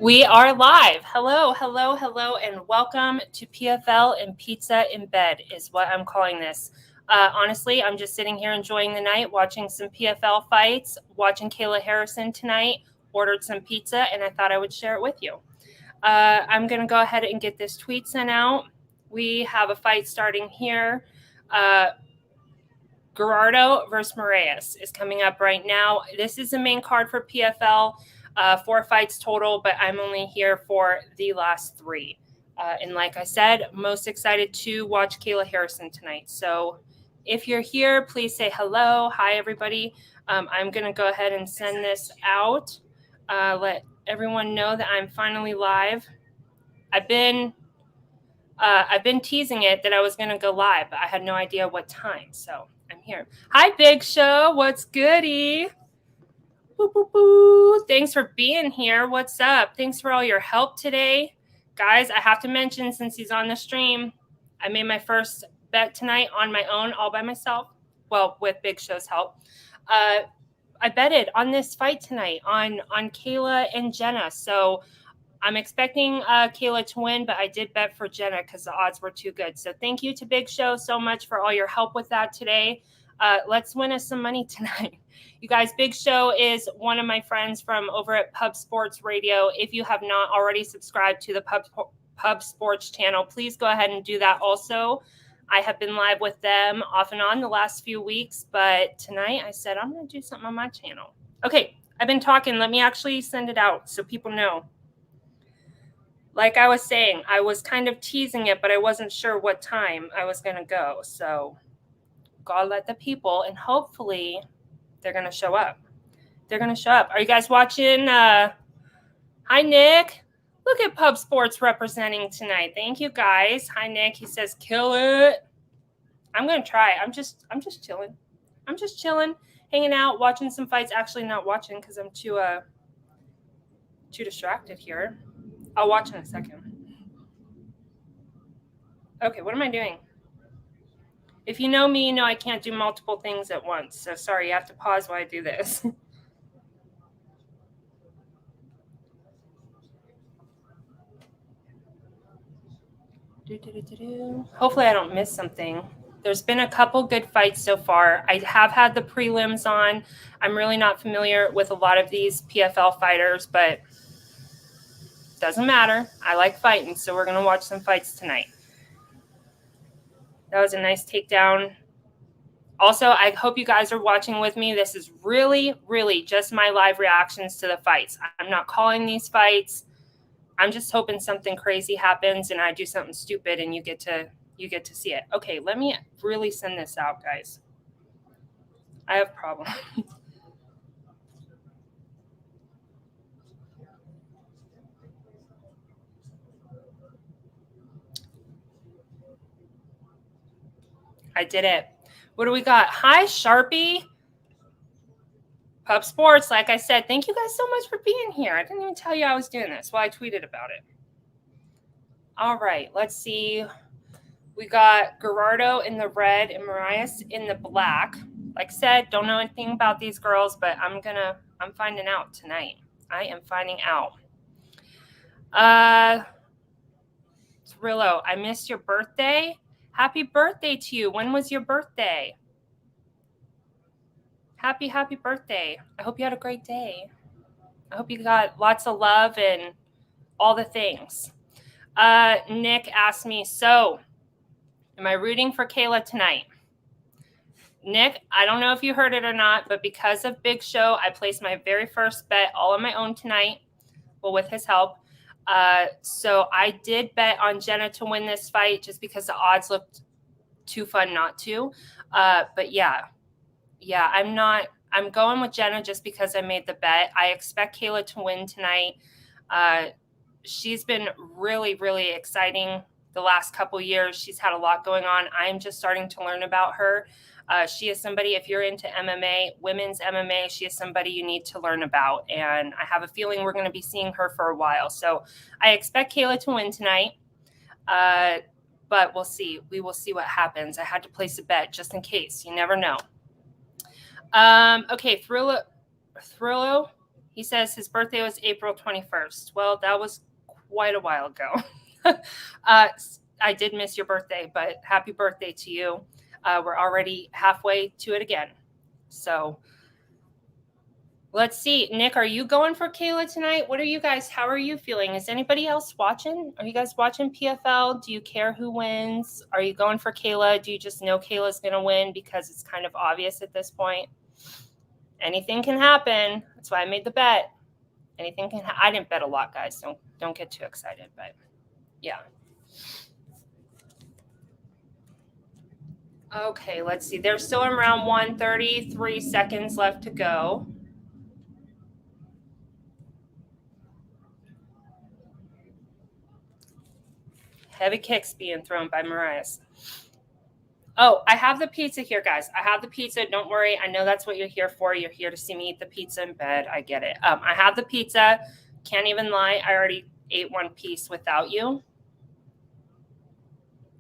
We are live. Hello, hello, hello, and welcome to PFL and Pizza in Bed is what I'm calling this. Honestly, I'm just sitting here enjoying the night, watching some PFL fights, watching Kayla Harrison tonight, ordered some pizza, and I thought I would share it with you. I'm going to go ahead and get this tweet sent out. We have a fight starting here. Gerardo versus Moraes is coming up right now. This is the main card for PFL. 4 fights total, but I'm only here for the last 3. And like I said, most excited to watch Kayla Harrison tonight. So if you're here, please say hello. Hi, everybody. I'm going to go ahead and send this out. Let everyone know that I'm finally live. I've been teasing it that I was going to go live, but I had no idea what time. So I'm here. Hi, Big Show. What's goody? Boo, boo, boo. Thanks for being here. What's up? Thanks for all your help today. Guys, I have to mention, since he's on the stream, I made my first bet tonight on my own, all by myself. Well, with Big Show's help. I betted on this fight tonight on Kayla and Genah. So I'm expecting Kayla to win, but I did bet for Genah because the odds were too good. So thank you to Big Show so much for all your help with that today. Let's win us some money tonight. You guys, Big Show is one of my friends from over at Pub Sports Radio. If you have not already subscribed to the Pub Sports channel, please go ahead and do that also. I have been live with them off and on the last few weeks, but tonight I said I'm going to do something on my channel. Okay, I've been talking. Let me actually send it out so people know. Like I was saying, I was kind of teasing it, but I wasn't sure what time I was going to go. So gotta let the people, and hopefully they're going to show up. They're going to show up. Are you guys watching? Hi, Nick. Look at Pub Sports representing tonight. Thank you, guys. Hi, Nick. He says, kill it. I'm going to try. I'm just chilling. I'm just chilling, hanging out, watching some fights. Actually, not watching because I'm too distracted here. I'll watch in a second. Okay, what am I doing? If you know me, you know I can't do multiple things at once. So sorry, you have to pause while I do this. Hopefully I don't miss something. There's been a couple good fights so far. I have had the prelims on. I'm really not familiar with a lot of these PFL fighters, but doesn't matter. I like fighting, so we're going to watch some fights tonight. That was a nice takedown. Also, I hope you guys are watching with me. This is really, really just my live reactions to the fights. I'm not calling these fights. I'm just hoping something crazy happens and I do something stupid and you get to see it. Okay, let me really send this out, guys. I have problems. I did it. What do we got? Hi, Sharpie. Pub Sports, like I said, thank you guys so much for being here. I didn't even tell you I was doing this. Well, I tweeted about it. All right, let's see. We got Gerardo in the red and Moraes in the black. Like I said, don't know anything about these girls, but I'm finding out tonight. I am finding out. Thrillo, I missed your birthday. Happy birthday to you. When was your birthday? Happy birthday. I hope you had a great day. I hope you got lots of love and all the things. Nick asked me, so am I rooting for Kayla tonight? Nick, I don't know if you heard it or not, but because of Big Show, I placed my very first bet all on my own tonight, well, with his help. So I did bet on Genah to win this fight just because the odds looked too fun not to. But yeah, I'm going with Genah just because I made the bet. I expect Kayla to win tonight. She's been really, really exciting the last couple years. She's had a lot going on. I'm just starting to learn about her. She is somebody, if you're into MMA, women's MMA, she is somebody you need to learn about. And I have a feeling we're going to be seeing her for a while. So I expect Kayla to win tonight. But we'll see. We will see what happens. I had to place a bet just in case. You never know. Okay, Thrillo. He says his birthday was April 21st. Well, that was quite a while ago. I did miss your birthday, but happy birthday to you. We're already halfway to it again. So let's see. Nick, are you going for Kayla tonight? What are you guys? How are you feeling? Is anybody else watching? Are you guys watching PFL? Do you care who wins? Are you going for Kayla? Do you just know Kayla's going to win because it's kind of obvious at this point? Anything can happen. That's why I made the bet. Anything can I didn't bet a lot, guys. Don't get too excited, but yeah. Okay, let's see. They're still in round 1, 33 seconds left to go. Heavy kicks being thrown by Marias. Oh, I have the pizza here, guys. I have the pizza. Don't worry. I know that's what you're here for. You're here to see me eat the pizza in bed. I get it. I have the pizza. Can't even lie. I already ate one piece without you.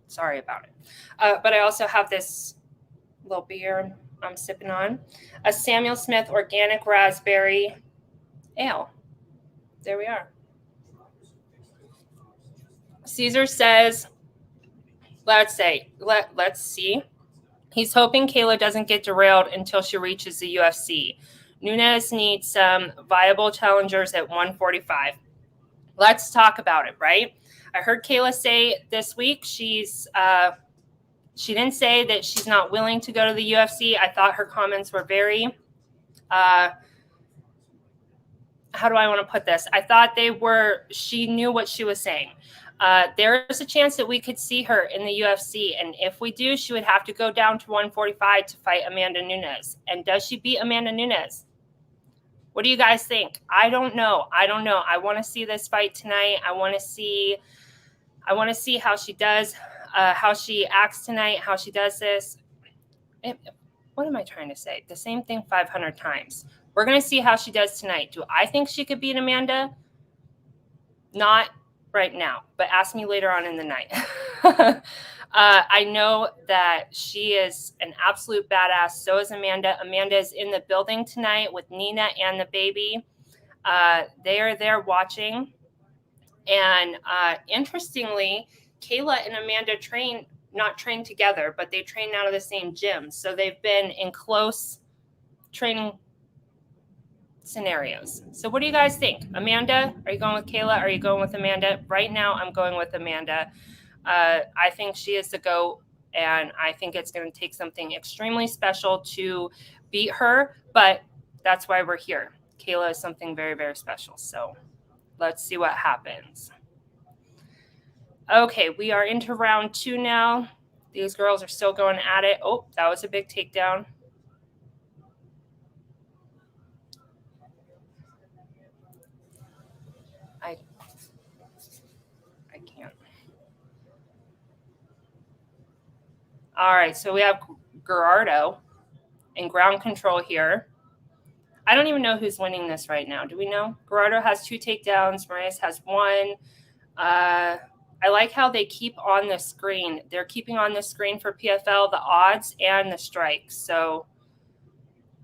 Sorry about it. But I also have this little beer I'm sipping on. A Samuel Smith organic raspberry ale. There we are. Caesar says, let's see. He's hoping Kayla doesn't get derailed until she reaches the UFC. Nunes needs some viable challengers at 145. Let's talk about it, right? I heard Kayla say this week she didn't say that she's not willing to go to the UFC. I thought her comments were very, how do I want to put this? I thought she knew what she was saying. There's a chance that we could see her in the UFC. And if we do, she would have to go down to 145 to fight Amanda Nunes. And does she beat Amanda Nunes? What do you guys think? I don't know. I want to see this fight tonight. I want to see how she does, how she acts tonight, how she does this. What am I trying to say? The same thing 500 times. We're going to see how she does tonight. Do I think she could beat Amanda? Not right now, but ask me later on in the night. I know that she is an absolute badass. So is Amanda. Amanda is in the building tonight with Nina and the baby. They are there watching. And interestingly, Kayla and Amanda not train together, but they train out of the same gym. So they've been in close training scenarios. So what do you guys think? Amanda, are you going with Kayla? Are you going with Amanda? Right now, I'm going with Amanda. I think she is the GOAT, and I think it's going to take something extremely special to beat her, but that's why we're here. Kayla is something very, very special. So let's see what happens. Okay, we are into round 2 now. These girls are still going at it. Oh, that was a big takedown. I can't. All right, so we have Gerardo in ground control here. I don't even know who's winning this right now. Do we know? Gerardo has 2 takedowns. Marias has 1. I like how they keep on the screen. They're keeping on the screen for PFL the odds and the strikes. So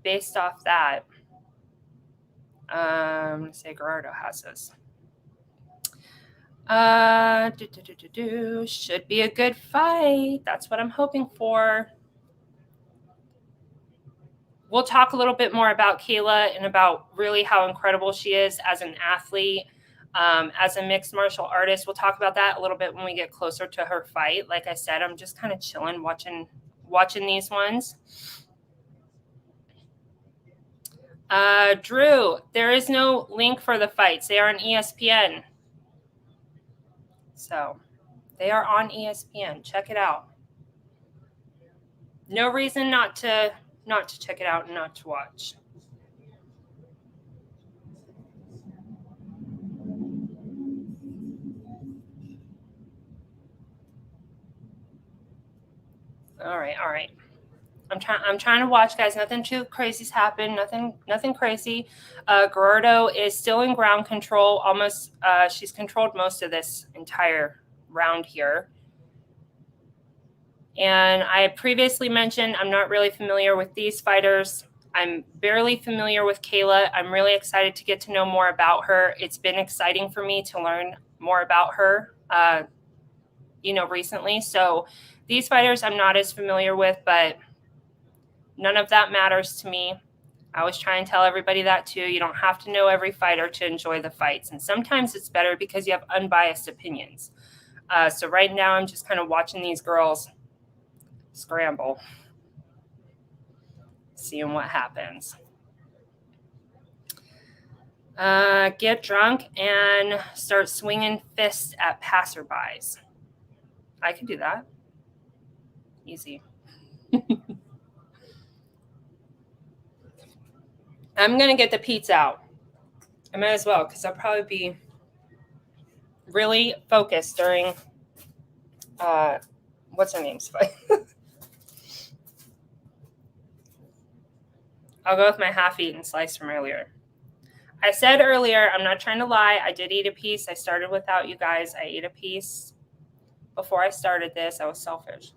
based off that, say Gerardo has this. Should be a good fight. That's what I'm hoping for. We'll talk a little bit more about Kayla and about really how incredible she is as an athlete, as a mixed martial artist. We'll talk about that a little bit when we get closer to her fight. Like I said, I'm just kind of chilling, watching these ones. Drew, there is no link for the fights. They are on ESPN. So they are on ESPN. Check it out. No reason not to check it out and not to watch. All right. I'm trying to watch, guys. Nothing too crazy's happened. Nothing crazy. Gerardo is still in ground control. Almost, she's controlled most of this entire round here. And I previously mentioned I'm not really familiar with these fighters. I'm barely familiar with Kayla. I'm really excited to get to know more about her. It's been exciting for me to learn more about her, recently. So these fighters I'm not as familiar with, but none of that matters to me. I always try and tell everybody that too. You don't have to know every fighter to enjoy the fights. And sometimes it's better because you have unbiased opinions. So right now I'm just kind of watching these girls scramble, seeing what happens. Get drunk and start swinging fists at passerbys. I can do that. Easy. I'm going to get the pizza out. I might as well because I'll probably be really focused during what's her name's fight. I'll go with my half-eaten slice from earlier. I said earlier, I'm not trying to lie. I did eat a piece. I started without you guys. I ate a piece before I started this. I was selfish.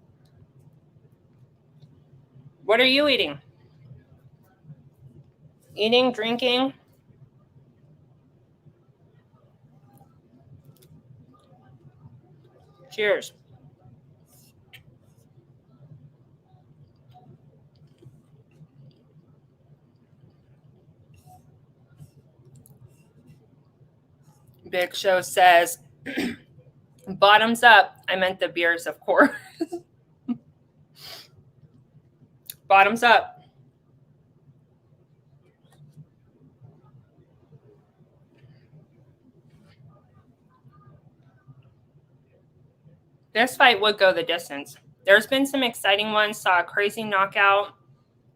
What are you eating? Eating, drinking? Cheers. Big Show says, bottoms up. I meant the beers, of course. Bottoms up. This fight would go the distance. There's been some exciting ones. Saw a crazy knockout.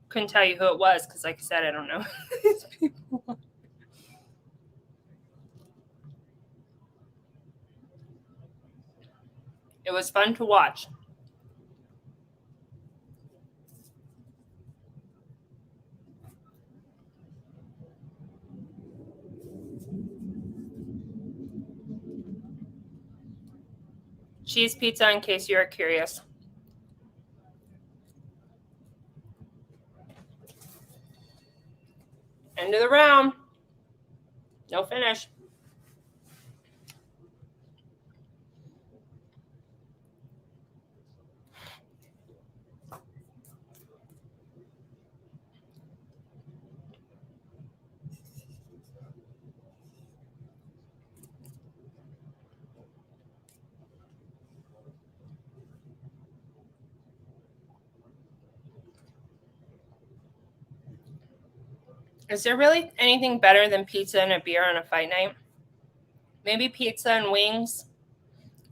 Couldn't tell you who it was because, like I said, I don't know these people. It was fun to watch. Cheese pizza, in case you're curious. End of the round. No finish. Is there really anything better than pizza and a beer on a fight night? Maybe pizza and wings.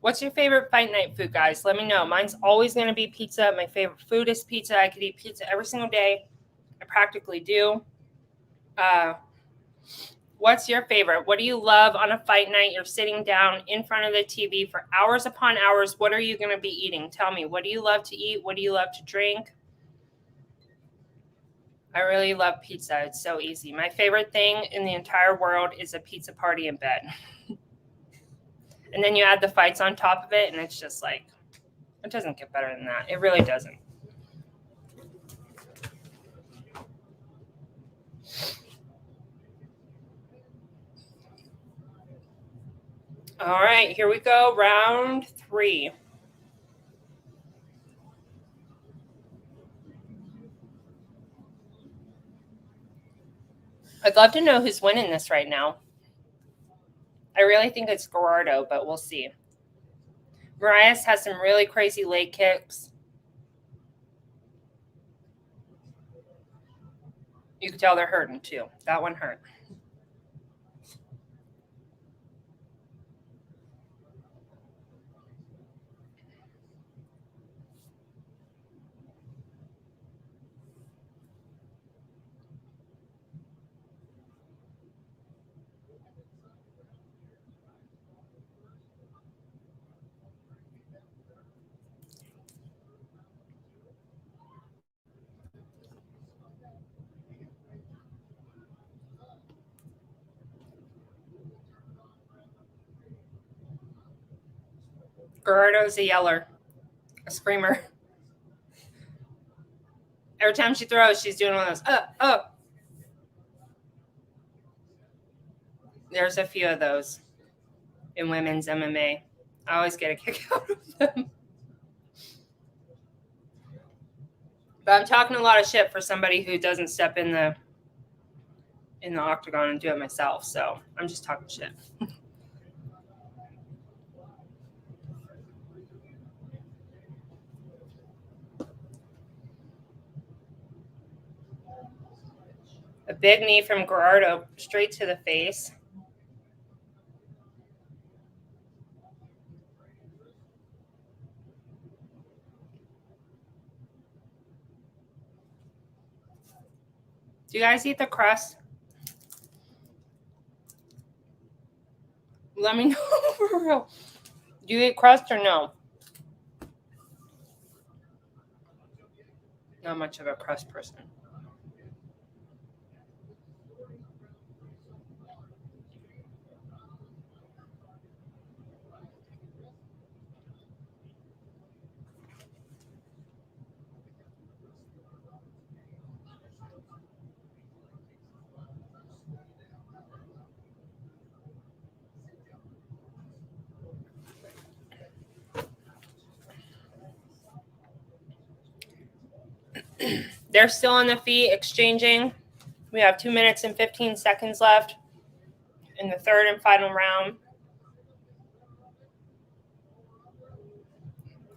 What's your favorite fight night food, guys? Let me know. Mine's always going to be pizza. My favorite food is pizza. I could eat pizza every single day. I practically do. What's your favorite? What do you love on a fight night? You're sitting down in front of the TV for hours upon hours. What are you going to be eating? Tell me. What do you love to eat? What do you love to drink? I really love pizza. It's so easy. My favorite thing in the entire world is a pizza party in bed. And then you add the fights on top of it, and it's just like, it doesn't get better than that. It really doesn't. All right, here we go. Round 3. I'd love to know who's winning this right now. I really think it's Gerardo, but we'll see. Marias has some really crazy leg kicks. You can tell they're hurting too. That one hurt. Gerardo's a yeller, a screamer. Every time she throws, she's doing one of those, There's a few of those in women's MMA. I always get a kick out of them. But I'm talking a lot of shit for somebody who doesn't step in the octagon and do it myself. So I'm just talking shit. A big knee from Gerardo straight to the face. Do you guys eat the crust? Let me know for real. Do you eat crust or no? Not much of a crust person. They're still on the feet exchanging. We have 2 minutes and 15 seconds left in the third and final round.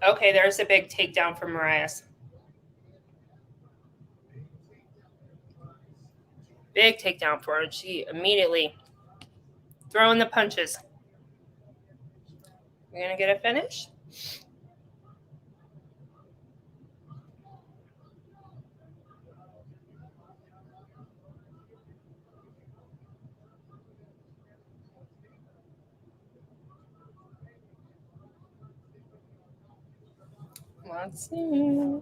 Okay, there's a big takedown from Marias. Big takedown for her. She immediately throwing the punches. We're going to get a finish. Let's see.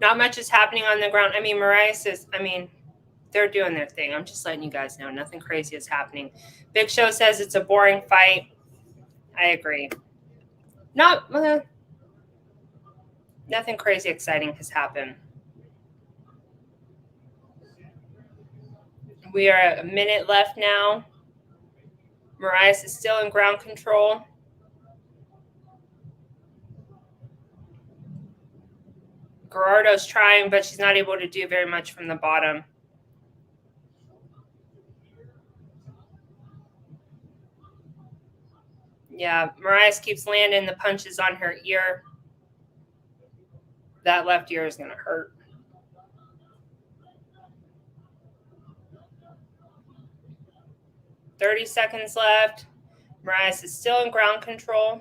Not much is happening on the ground. I mean, Marias is, they're doing their thing. I'm just letting you guys know. Nothing crazy is happening. Big Show says it's a boring fight. I agree. Nothing crazy exciting has happened. We are at a minute left now. Marias is still in ground control. Gerardo's trying, but she's not able to do very much from the bottom. Yeah, Marias keeps landing the punches on her ear. That left ear is going to hurt. "30 seconds left. Marias is still in ground control,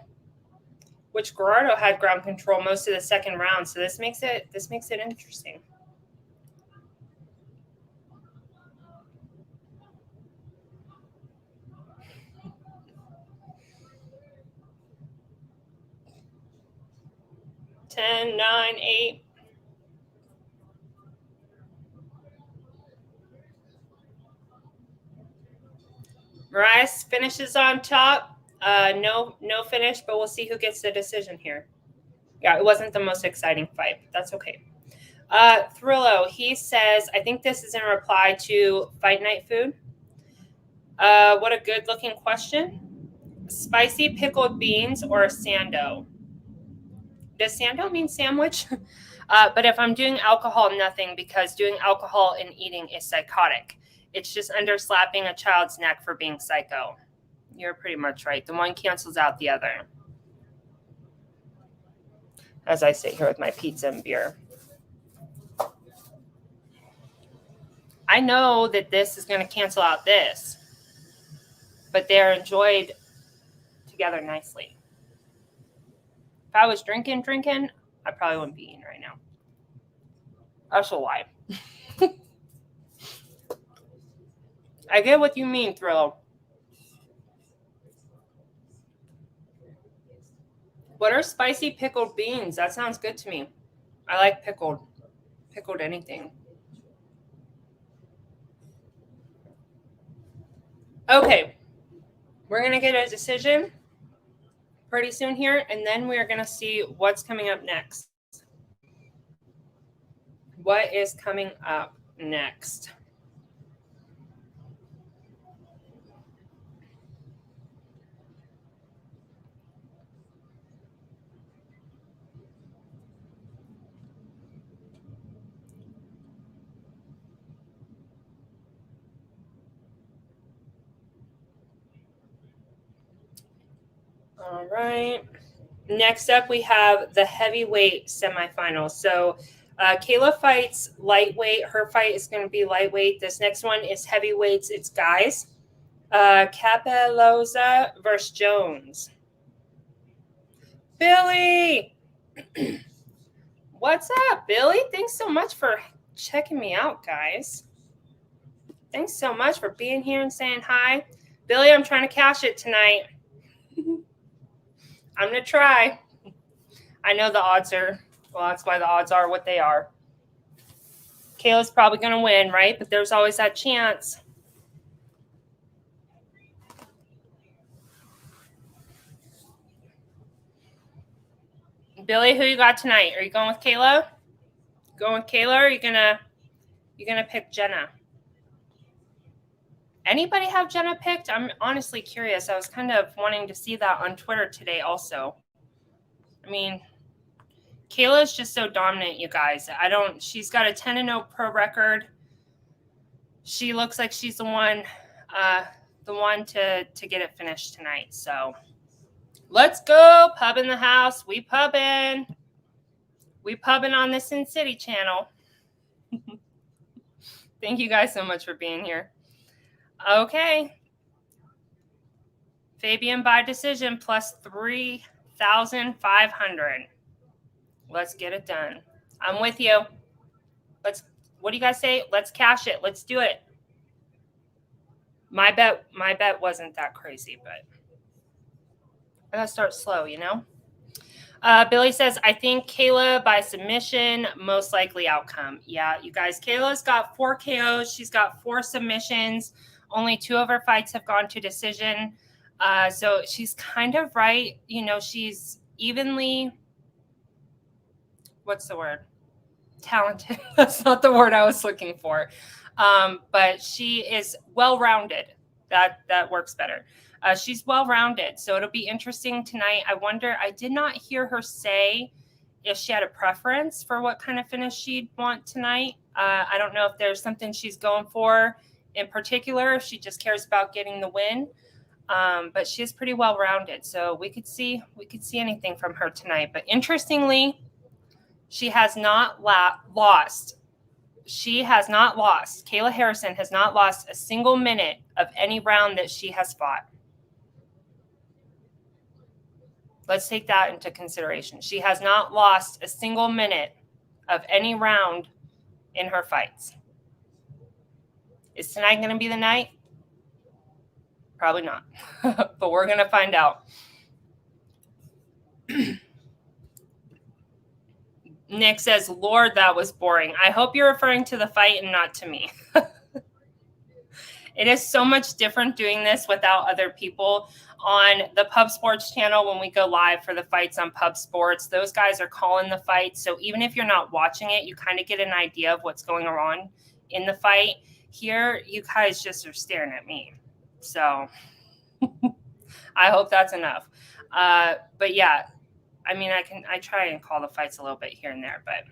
which Gerardo had ground control most of the second round. So this makes it interesting. Ten, 9, 8. Marias finishes on top. No finish, but we'll see who gets the decision here. Yeah, it wasn't the most exciting fight, but that's okay. Thrillo, he says, I think this is in reply to Fight Night Food. What a good looking question. Spicy pickled beans or a sando? Does sando mean sandwich? But if I'm doing alcohol, nothing, because doing alcohol and eating is psychotic. It's just underslapping a child's neck for being psycho. You're pretty much right. The one cancels out the other. As I sit here with my pizza and beer. I know that this is going to cancel out this, but they're enjoyed together nicely. If I was drinking, I probably wouldn't be eating right now. That's a lie. I get what you mean, Thrillo. What are spicy pickled beans? That sounds good to me. I like pickled anything. Okay, we're going to get a decision pretty soon here, and then we're going to see what's coming up next. What is coming up next? All right. Next up, we have the heavyweight semifinals. So Kayla fights lightweight. Her fight is going to be lightweight. This next one is heavyweights. It's guys. Capelloza versus Jones. Billy! What's up, Billy? Thanks so much for checking me out, guys. Thanks so much for being here and saying hi. Billy, I'm trying to cash it tonight. I'm going to try. I know the odds are, well, that's why the odds are what they are. Kayla's probably going to win, right? But there's always that chance. Billy, who you got tonight? Are you going with Kayla? Going with Kayla, or are you gonna pick Genah? Anybody have Genah picked? I'm honestly curious. I was kind of wanting to see that on Twitter today also. I mean, Kayla is just so dominant, you guys. She's got a 10-0 pro record. She looks like she's the one to get it finished tonight. So let's go. Pub in the house. We pubbing. We pubbing on the Sin City channel. Thank you guys so much for being here. Okay. Fabian by decision plus 3,500. Let's get it done. I'm with you. What do you guys say? Let's cash it. Let's do it. My bet wasn't that crazy, but I gotta start slow, you know? Billy says, I think Kayla by submission, most likely outcome. Yeah, you guys, Kayla's got 4 KOs. She's got 4 submissions. Only 2 of her fights have gone to decision. So she's kind of right. You know, she's evenly, what's the word? Talented. That's not the word I was looking for. But she is well-rounded. That works better. She's well-rounded, so it'll be interesting tonight. I did not hear her say if she had a preference for what kind of finish she'd want tonight. I don't know if there's something she's going for in particular, if she just cares about getting the win. But she is pretty well-rounded, so we could see anything from her tonight. But interestingly, she has not lost. She has not lost. Kayla Harrison has not lost a single minute of any round that she has fought. Let's take that into consideration. She has not lost a single minute of any round in her fights. Is tonight going to be the night? Probably not, but we're going to find out. Nick says, Lord, that was boring. I hope you're referring to the fight and not to me. It is so much different doing this without other people. On the Pub Sports channel, when we go live for the fights on Pub Sports, those guys are calling the fights. So even if you're not watching it, you kind of get an idea of what's going on in the fight. Here, you guys just are staring at me. So I hope that's enough. But yeah, I mean, I try and call the fights a little bit here and there, but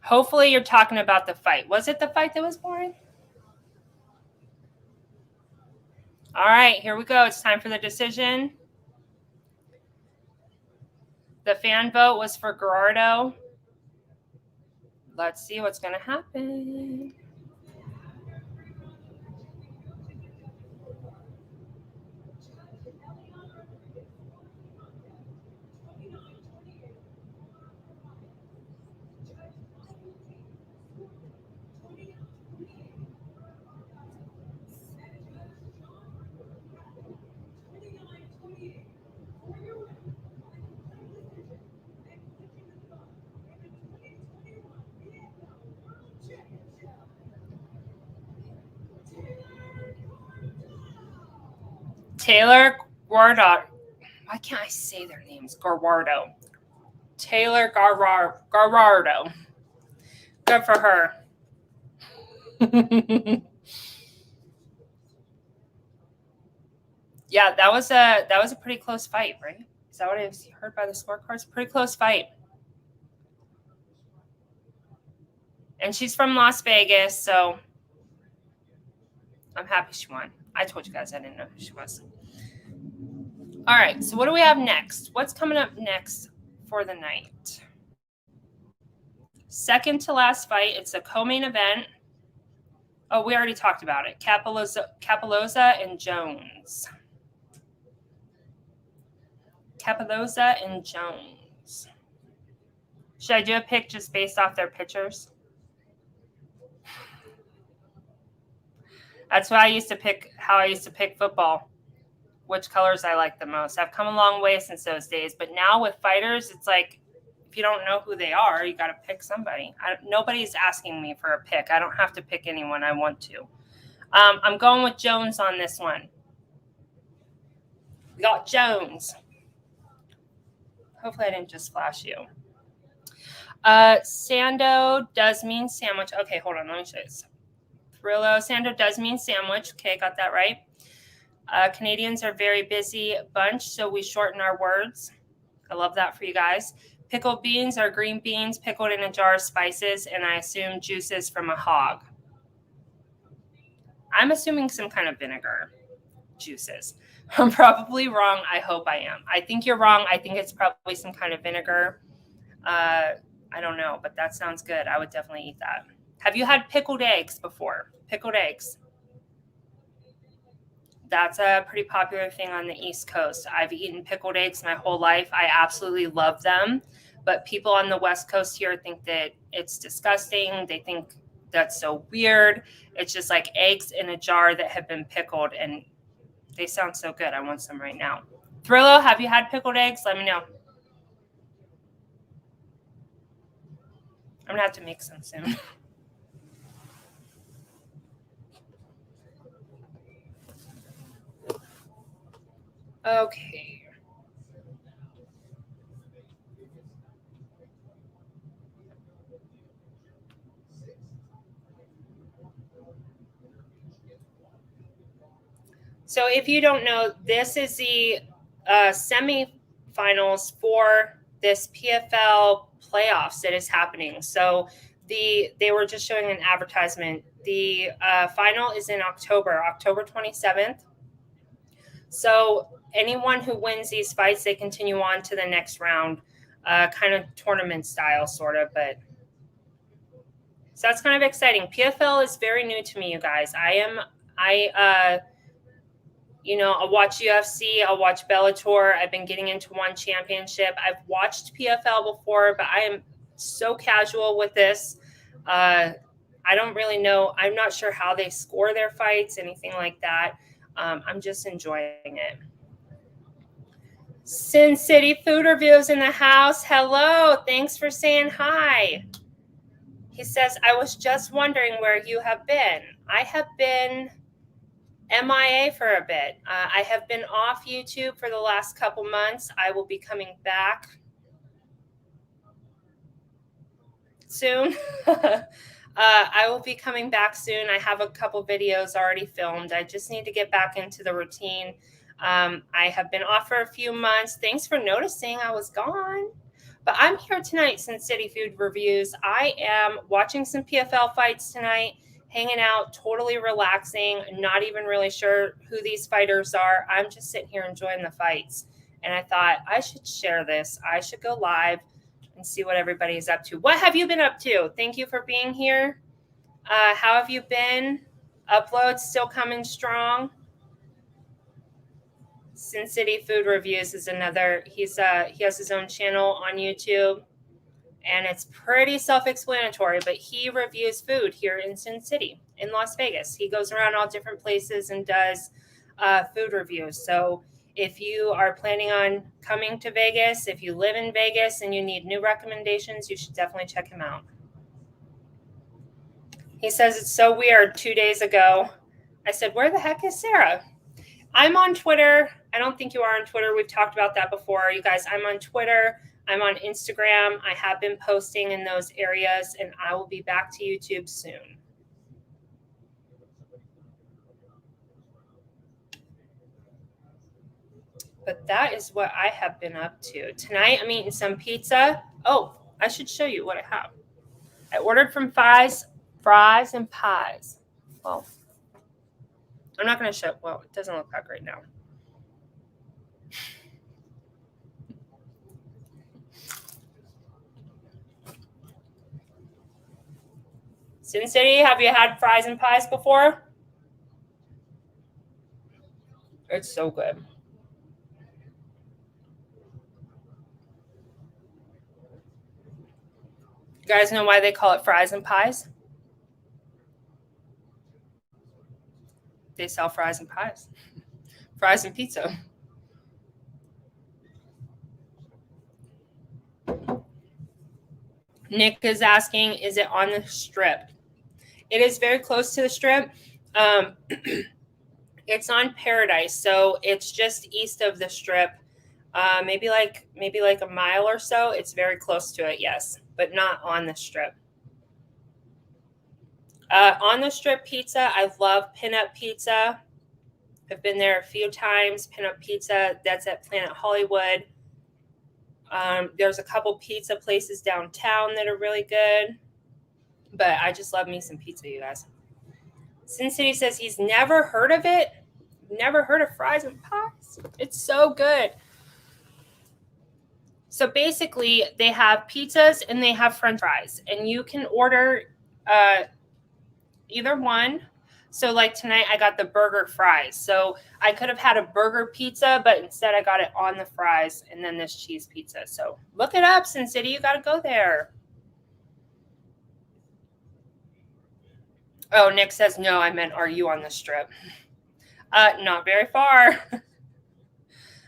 hopefully you're talking about the fight. Was it the fight that was boring? All right, here we go. It's time for the decision. The fan vote was for Gerardo. Let's see what's going to happen. Taylor Guardo. Why can't I say their names? Garwardo. Taylor Garwardo. Good for her. Yeah, that was a pretty close fight, right? Is that what I heard by the scorecards? Pretty close fight. And she's from Las Vegas, so I'm happy she won. I told you guys I didn't know who she was. All right, so what do we have next? What's coming up next for the night? Second to last fight. It's a co-main event. Oh, we already talked about it. Capoloza and Jones. Capoloza and Jones. Should I do a pick just based off their pictures? That's what I used to pick, how I used to pick football, which colors I like the most. I've come a long way since those days, but now with fighters, it's like, if you don't know who they are, you got to pick somebody. Nobody's asking me for a pick. I don't have to pick anyone I want to. I'm going with Jones on this one. We got Jones. Hopefully I didn't just flash you. Sando does mean sandwich. Okay, hold on. Let me show you this. Thrillo. Sando does mean sandwich. Okay, got that right. Canadians are a very busy bunch, so we shorten our words. I love that for you guys. Pickled beans are green beans pickled in a jar of spices, and I assume juices from a hog. I'm assuming some kind of vinegar juices. I'm probably wrong. I hope I am. I think you're wrong. I think it's probably some kind of vinegar. I don't know, but that sounds good. I would definitely eat that. Have you had pickled eggs before? Pickled eggs. That's a pretty popular thing on the East Coast. I've eaten pickled eggs my whole life. I absolutely love them. But people on the West Coast here think that it's disgusting. They think that's so weird. It's just like eggs in a jar that have been pickled, and they sound so good. I want some right now. Thrillo, have you had pickled eggs? Let me know. I'm going to have to make some soon. Okay. So if you don't know, this is the semifinals for this PFL playoffs that is happening. So they were just showing an advertisement. The final is in October 27th. So anyone who wins these fights, they continue on to the next round, kind of tournament style, sort of. But so that's kind of exciting. PFL is very new to me, you guys. I'll watch UFC, I'll watch Bellator. I've been getting into One Championship. I've watched PFL before, but I am so casual with this. I don't really know. I'm not sure how they score their fights, anything like that. I'm just enjoying it. Sin City Food Reviews in the house. Hello. Thanks for saying hi. He says, I was just wondering where you have been. I have been MIA for a bit. I have been off YouTube for the last couple months. I will be coming back soon. I will be coming back soon. I have a couple videos already filmed. I just need to get back into the routine. I have been off for a few months. Thanks for noticing I was gone. But I'm here tonight, Sin City Food Reviews. I am watching some PFL fights tonight, hanging out, totally relaxing, not even really sure who these fighters are. I'm just sitting here enjoying the fights. And I thought I should share this. I should go live and see what everybody is up to. What have you been up to? Thank you for being here. How have you been? Uploads still coming strong. Sin City Food Reviews is another. He has his own channel on YouTube, and it's pretty self-explanatory, but he reviews food here in Sin City in Las Vegas. He goes around all different places and does food reviews. So if you are planning on coming to Vegas, if you live in Vegas and you need new recommendations, you should definitely check him out. He says, it's so weird. 2 days ago, I said, where the heck is Sarah? I'm on Twitter. I don't think you are on Twitter. We've talked about that before. You guys, I'm on Twitter. I'm on Instagram. I have been posting in those areas, and I will be back to YouTube soon. But that is what I have been up to. Tonight, I'm eating some pizza. Oh, I should show you what I have. I ordered from fries and pies. Well, I'm not going to show. Well, it doesn't look that great now. Sin City, have you had fries and pies before? It's so good. You guys know why they call it fries and pies? They sell fries and pies. Fries and pizza. Nick is asking, is it on the strip? It is very close to the strip. It's on Paradise, so it's just east of the strip. Maybe like a mile or so. It's very close to it, yes, but not on the strip. On the strip pizza, I love Pinup Pizza. I've been there a few times. Pinup Pizza, that's at Planet Hollywood. There's a couple pizza places downtown that are really good, but I just love me some pizza, you guys. Sin City says he's never heard of it. Never heard of fries and pies. It's so good. So basically, they have pizzas and they have French fries, and you can order either one. So like tonight, I got the burger fries. So I could have had a burger pizza, but instead I got it on the fries and then this cheese pizza. So look it up, Sin City. You got to go there. Oh, Nick says, no, I meant, are you on the strip? Not very far.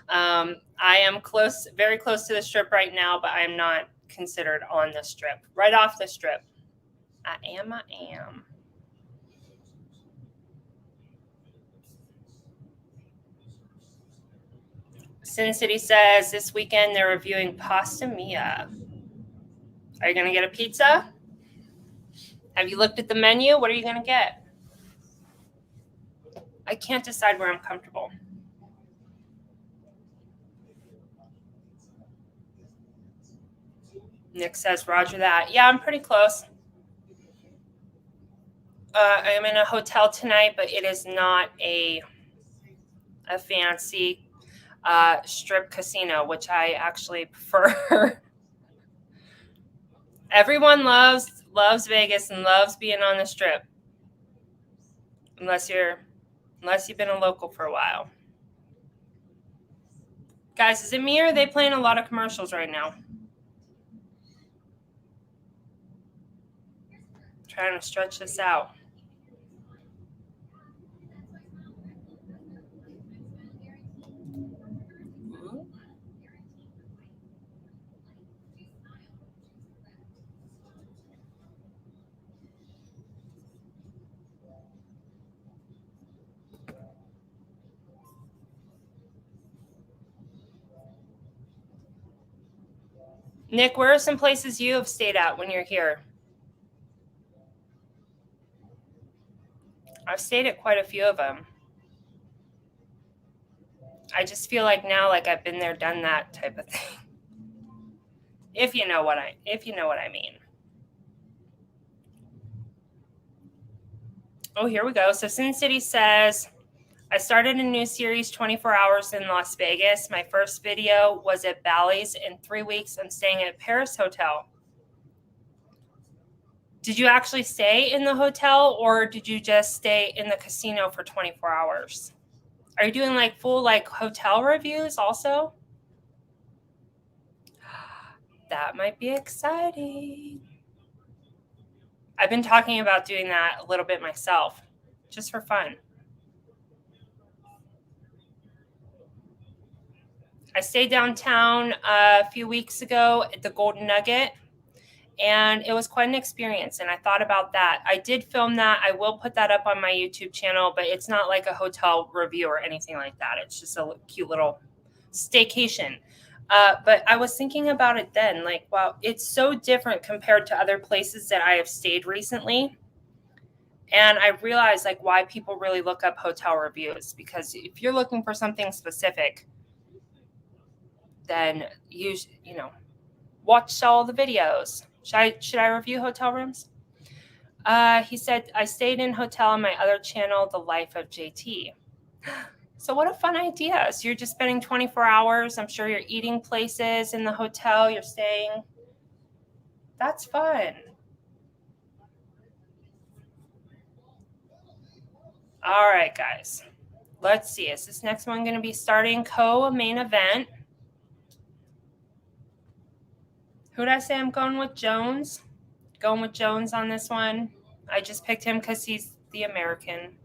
I am close, very close to the strip right now, but I am not considered on the strip. Right off the strip. I am. Sin City says this weekend they're reviewing Pasta Mia. Are you going to get a pizza? Have you looked at the menu? What are you going to get? I can't decide where I'm comfortable. Nick says, roger that. Yeah, I'm pretty close. I am in a hotel tonight, but it is not a fancy strip casino, which I actually prefer. Everyone loves Vegas and loves being on the strip, unless you've been a local for a while. Guys, is it me or are they playing a lot of commercials right now? Trying to stretch this out. Nick, where are some places you have stayed at when you're here? I've stayed at quite a few of them. I just feel like now, like I've been there, done that type of thing. If you know what I mean. Oh, here we go. So Sin City says, I started a new series, 24 Hours in Las Vegas. My first video was at Bally's. In 3 weeks, I'm staying at Paris Hotel. Did you actually stay in the hotel or did you just stay in the casino for 24 hours? Are you doing like full like hotel reviews also? That might be exciting. I've been talking about doing that a little bit myself, just for fun. I stayed downtown a few weeks ago at the Golden Nugget, And it was quite an experience, and I thought about that. I did film that. I will put that up on my YouTube channel, but it's not like a hotel review or anything like that. It's just a cute little staycation. But I was thinking about it then, like, wow, it's so different compared to other places that I have stayed recently. And I realized like why people really look up hotel reviews, because if you're looking for something specific, then you watch all the videos. Should I review hotel rooms? He said, I stayed in hotel on my other channel, The Life of JT. So what a fun idea. So you're just spending 24 hours. I'm sure you're eating places in the hotel you're staying. That's fun. All right, guys. Let's see. Is this next one going to be starting co-main event? Who did I say I'm going with? Jones? Going with Jones on this one. I just picked him because he's the American.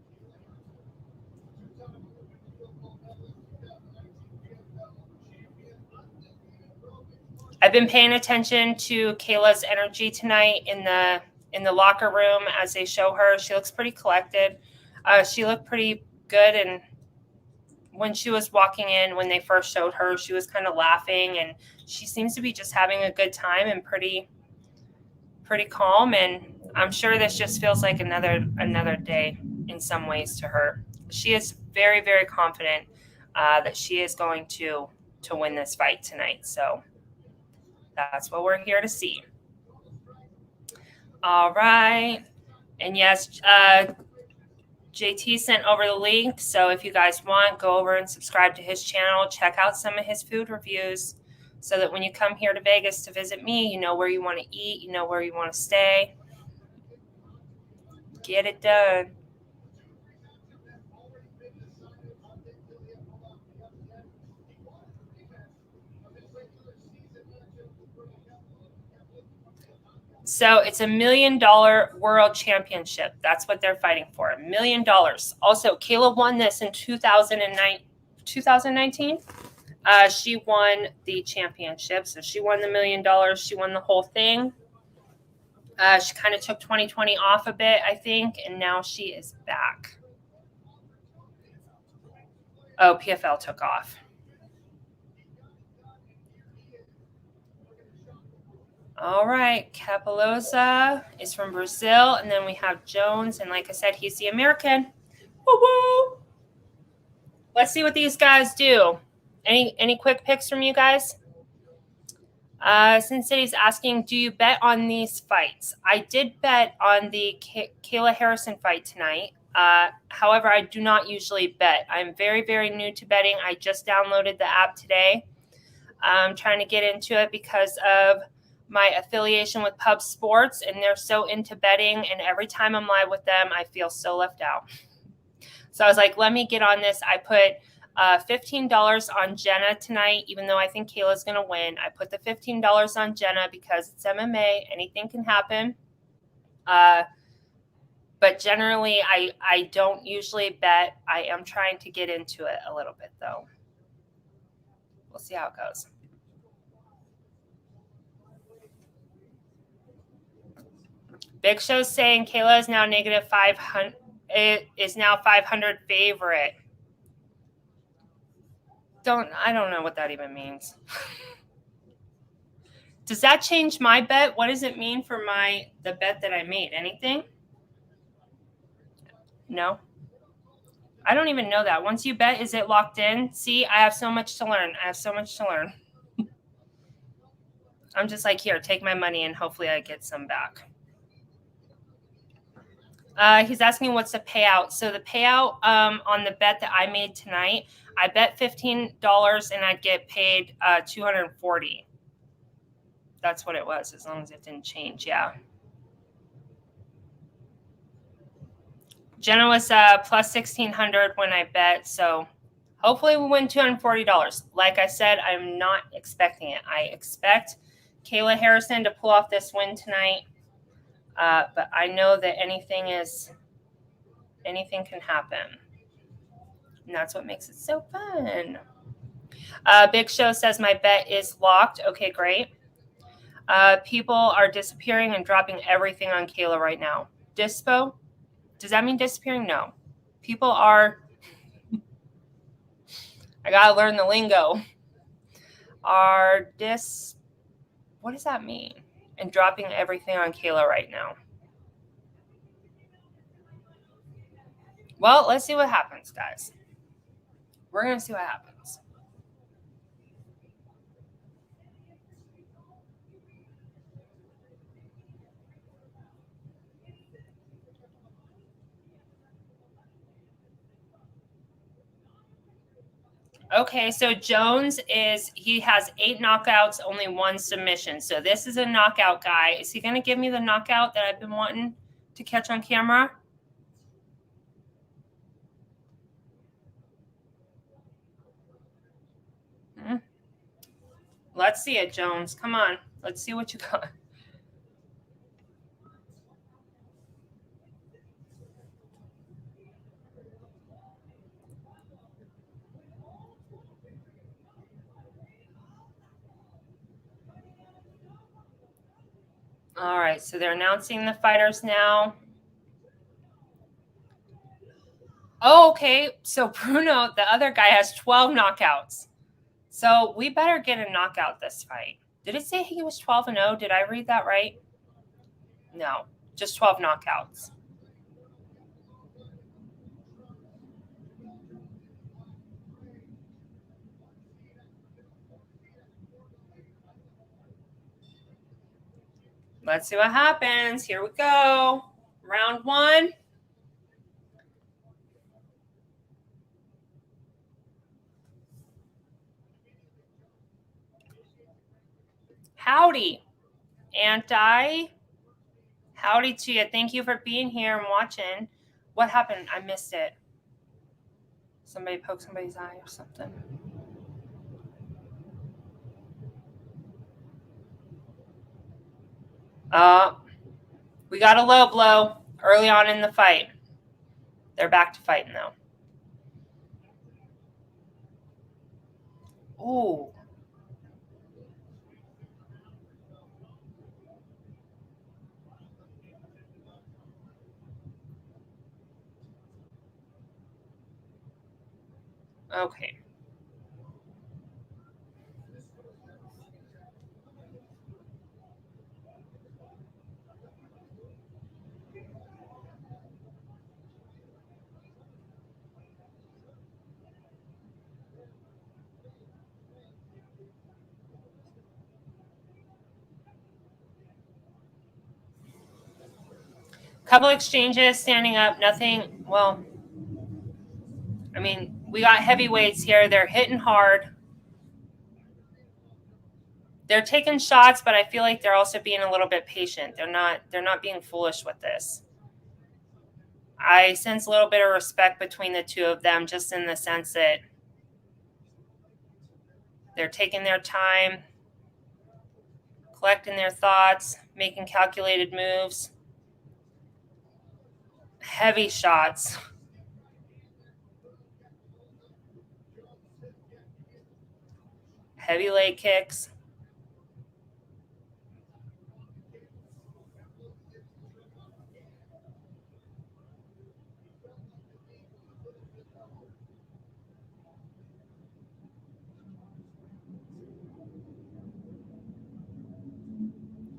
I've been paying attention to Kayla's energy tonight in the locker room as they show her. She looks pretty collected. She looked pretty good, and when she was walking in, when they first showed her, she was kind of laughing, and she seems to be just having a good time and pretty calm. And I'm sure this just feels like another day in some ways to her. She is very, very confident that she is going to win this fight tonight. So that's what we're here to see. All right. And yes, JT sent over the link. So if you guys want, go over and subscribe to his channel. Check out some of his food reviews so that when you come here to Vegas to visit me, you know where you want to eat, you know where you want to stay. Get it done. So it's $1 million world championship. That's what they're fighting for, $1 million. Also, Kayla won this in 2019. She won the championship. So she won the $1 million. She won the whole thing. She kind of took 2020 off a bit, I think, and now she is back. Oh, PFL took off. All right, Capolosa is from Brazil, and then we have Jones, and like I said, he's the American. Woo-woo! Let's see what these guys do. Any quick picks from you guys? Sin City's asking, do you bet on these fights? I did bet on the Kayla Harrison fight tonight. However, I do not usually bet. I'm very, very new to betting. I just downloaded the app today. I'm trying to get into it because of my affiliation with Pub Sports, and they're so into betting, and every time I'm live with them, I feel so left out. So I was like, let me get on this. I put $15 on Genah tonight, even though I think Kayla's going to win. I put the $15 on Genah because it's MMA. Anything can happen. But generally, I don't usually bet. I am trying to get into it a little bit, though. We'll see how it goes. Big Show's saying Kayla is now negative 500. It is now 500 favorite. I don't know what that even means. Does that change my bet? What does it mean for the bet that I made? Anything? No. I don't even know that. Once you bet, is it locked in? See, I have so much to learn. I'm just like, here, take my money and hopefully I get some back. He's asking what's the payout. So the payout on the bet that I made tonight, I bet $15 and I'd get paid $240. That's what it was, as long as it didn't change. Yeah. Genah was plus 1,600 when I bet. So hopefully we win $240. Like I said, I'm not expecting it. I expect Kayla Harrison to pull off this win tonight. But I know that anything can happen. And that's what makes it so fun. Big Show says my bet is locked. Okay, great. People are disappearing and dropping everything on Kayla right now. Dispo? Does that mean disappearing? No. People are, I gotta learn the lingo. What does that mean? And dropping everything on Kayla right now. Well, let's see what happens, guys. We're gonna see what happens. Okay, so Jones he has 8 knockouts, only 1 submission. So this is a knockout guy. Is he going to give me the knockout that I've been wanting to catch on camera? Let's see it, Jones. Come on. Let's see what you got. All right, so they're announcing the fighters now. Oh, okay. So Bruno, the other guy, has 12 knockouts. So we better get a knockout this fight. Did it say he was 12-0? Did I read that right? No, just 12 knockouts. Let's see what happens. Here we go. Round 1. Howdy. Howdy to you. Thank you for being here and watching. What happened? I missed it. Somebody poked somebody's eye or something. We got a low blow early on in the fight. They're back to fighting though. Ooh. Okay. Couple exchanges, standing up, nothing. Well, I mean, we got heavyweights here. They're hitting hard. They're taking shots, but I feel like they're also being a little bit patient. They're not being foolish with this. I sense a little bit of respect between the two of them, just in the sense that they're taking their time, collecting their thoughts, making calculated moves. Heavy shots. Heavy leg kicks.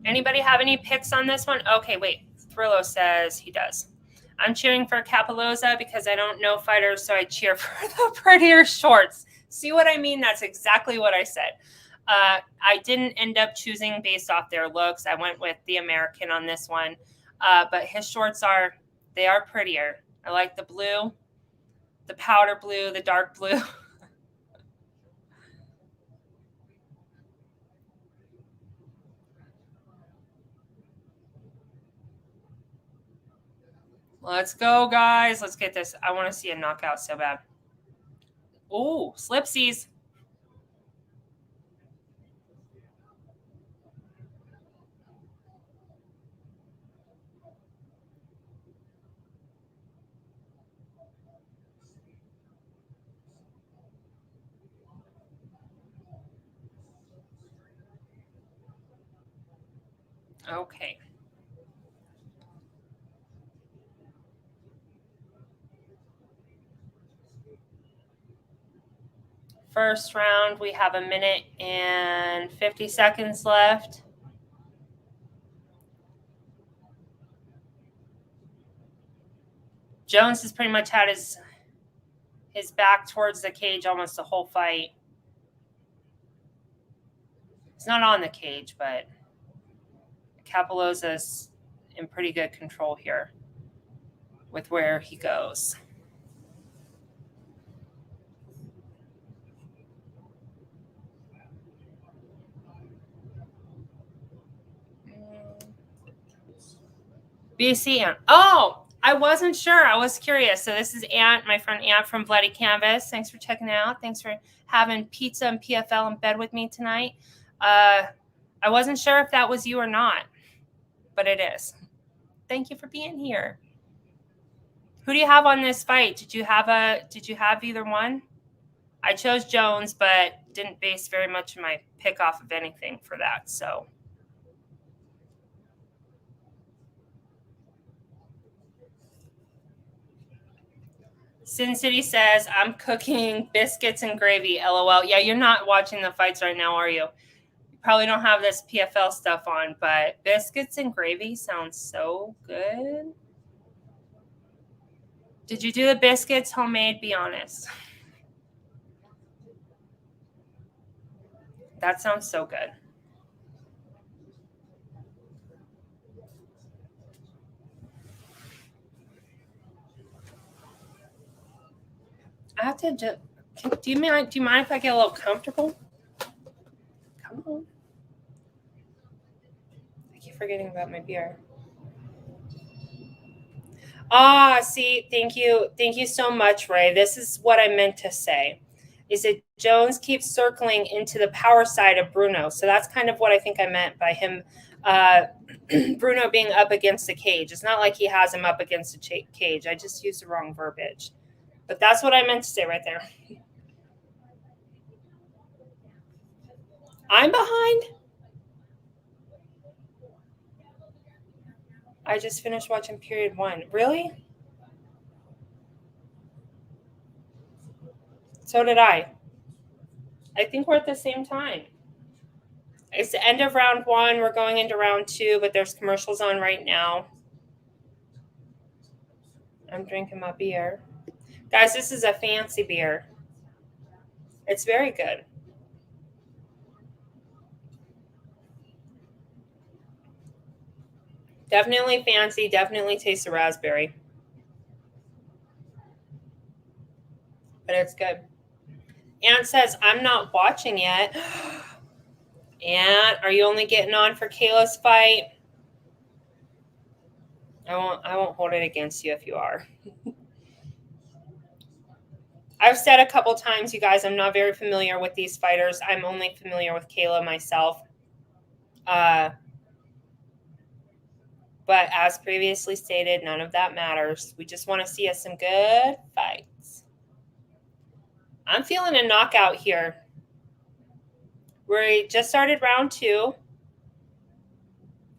Anybody have any picks on this one? Okay, wait. Thrillo says he does. I'm cheering for Capoloza because I don't know fighters, so I cheer for the prettier shorts. See what I mean? That's exactly what I said. I didn't end up choosing based off their looks. I went with the American on this one. But his shorts are prettier. I like the blue, the powder blue, the dark blue. Let's go, guys. Let's get this. I want to see a knockout so bad. Ooh, slipsies. Okay. First round, we have 1 minute and 50 seconds left. Jones has pretty much had his back towards the cage almost the whole fight. He's not on the cage, but Capoloza's in pretty good control here with where he goes. BC Ant. Oh, I wasn't sure. I was curious. So this is Ant, my friend Ant from Bloody Canvas. Thanks for checking it out. Thanks for having pizza and PFL in bed with me tonight. I wasn't sure if that was you or not, but it is. Thank you for being here. Who do you have on this fight? Did you have either one? I chose Jones, but didn't base very much of my pick off of anything for that. So Sin City says, I'm cooking biscuits and gravy, LOL. Yeah, you're not watching the fights right now, are you? You probably don't have this PFL stuff on, but biscuits and gravy sounds so good. Did you do the biscuits homemade? Be honest. That sounds so good. I have to just. Do you mind if I get a little comfortable? Come on. I keep forgetting about my beer. See, thank you so much, Ray. This is what I meant to say. Is that Jones keeps circling into the power side of Bruno. So that's kind of what I think I meant by him, Bruno being up against the cage. It's not like he has him up against the cage. I just used the wrong verbiage. But that's what I meant to say right there. I'm behind. I just finished watching period 1. Really? So did I. I think we're at the same time. It's the end of round 1. We're going into round 2, but there's commercials on right now. I'm drinking my beer. Guys, this is a fancy beer. It's very good. Definitely fancy. Definitely tastes of raspberry. But it's good. Ant says, I'm not watching yet. Ant, are you only getting on for Kayla's fight? I won't hold it against you if you are. I've said a couple times, you guys, I'm not very familiar with these fighters. I'm only familiar with Kayla myself. But as previously stated, none of that matters. We just want to see us some good fights. I'm feeling a knockout here. We just started round 2.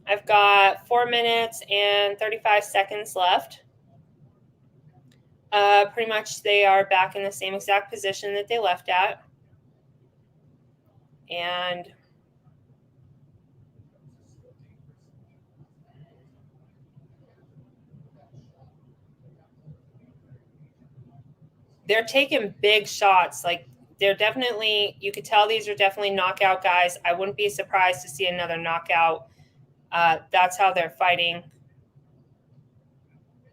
I've got 4 minutes and 35 seconds left. Pretty much they are back in the same exact position that they left at. And they're taking big shots. Like, they're definitely, you could tell these are definitely knockout guys. I wouldn't be surprised to see another knockout. That's how they're fighting.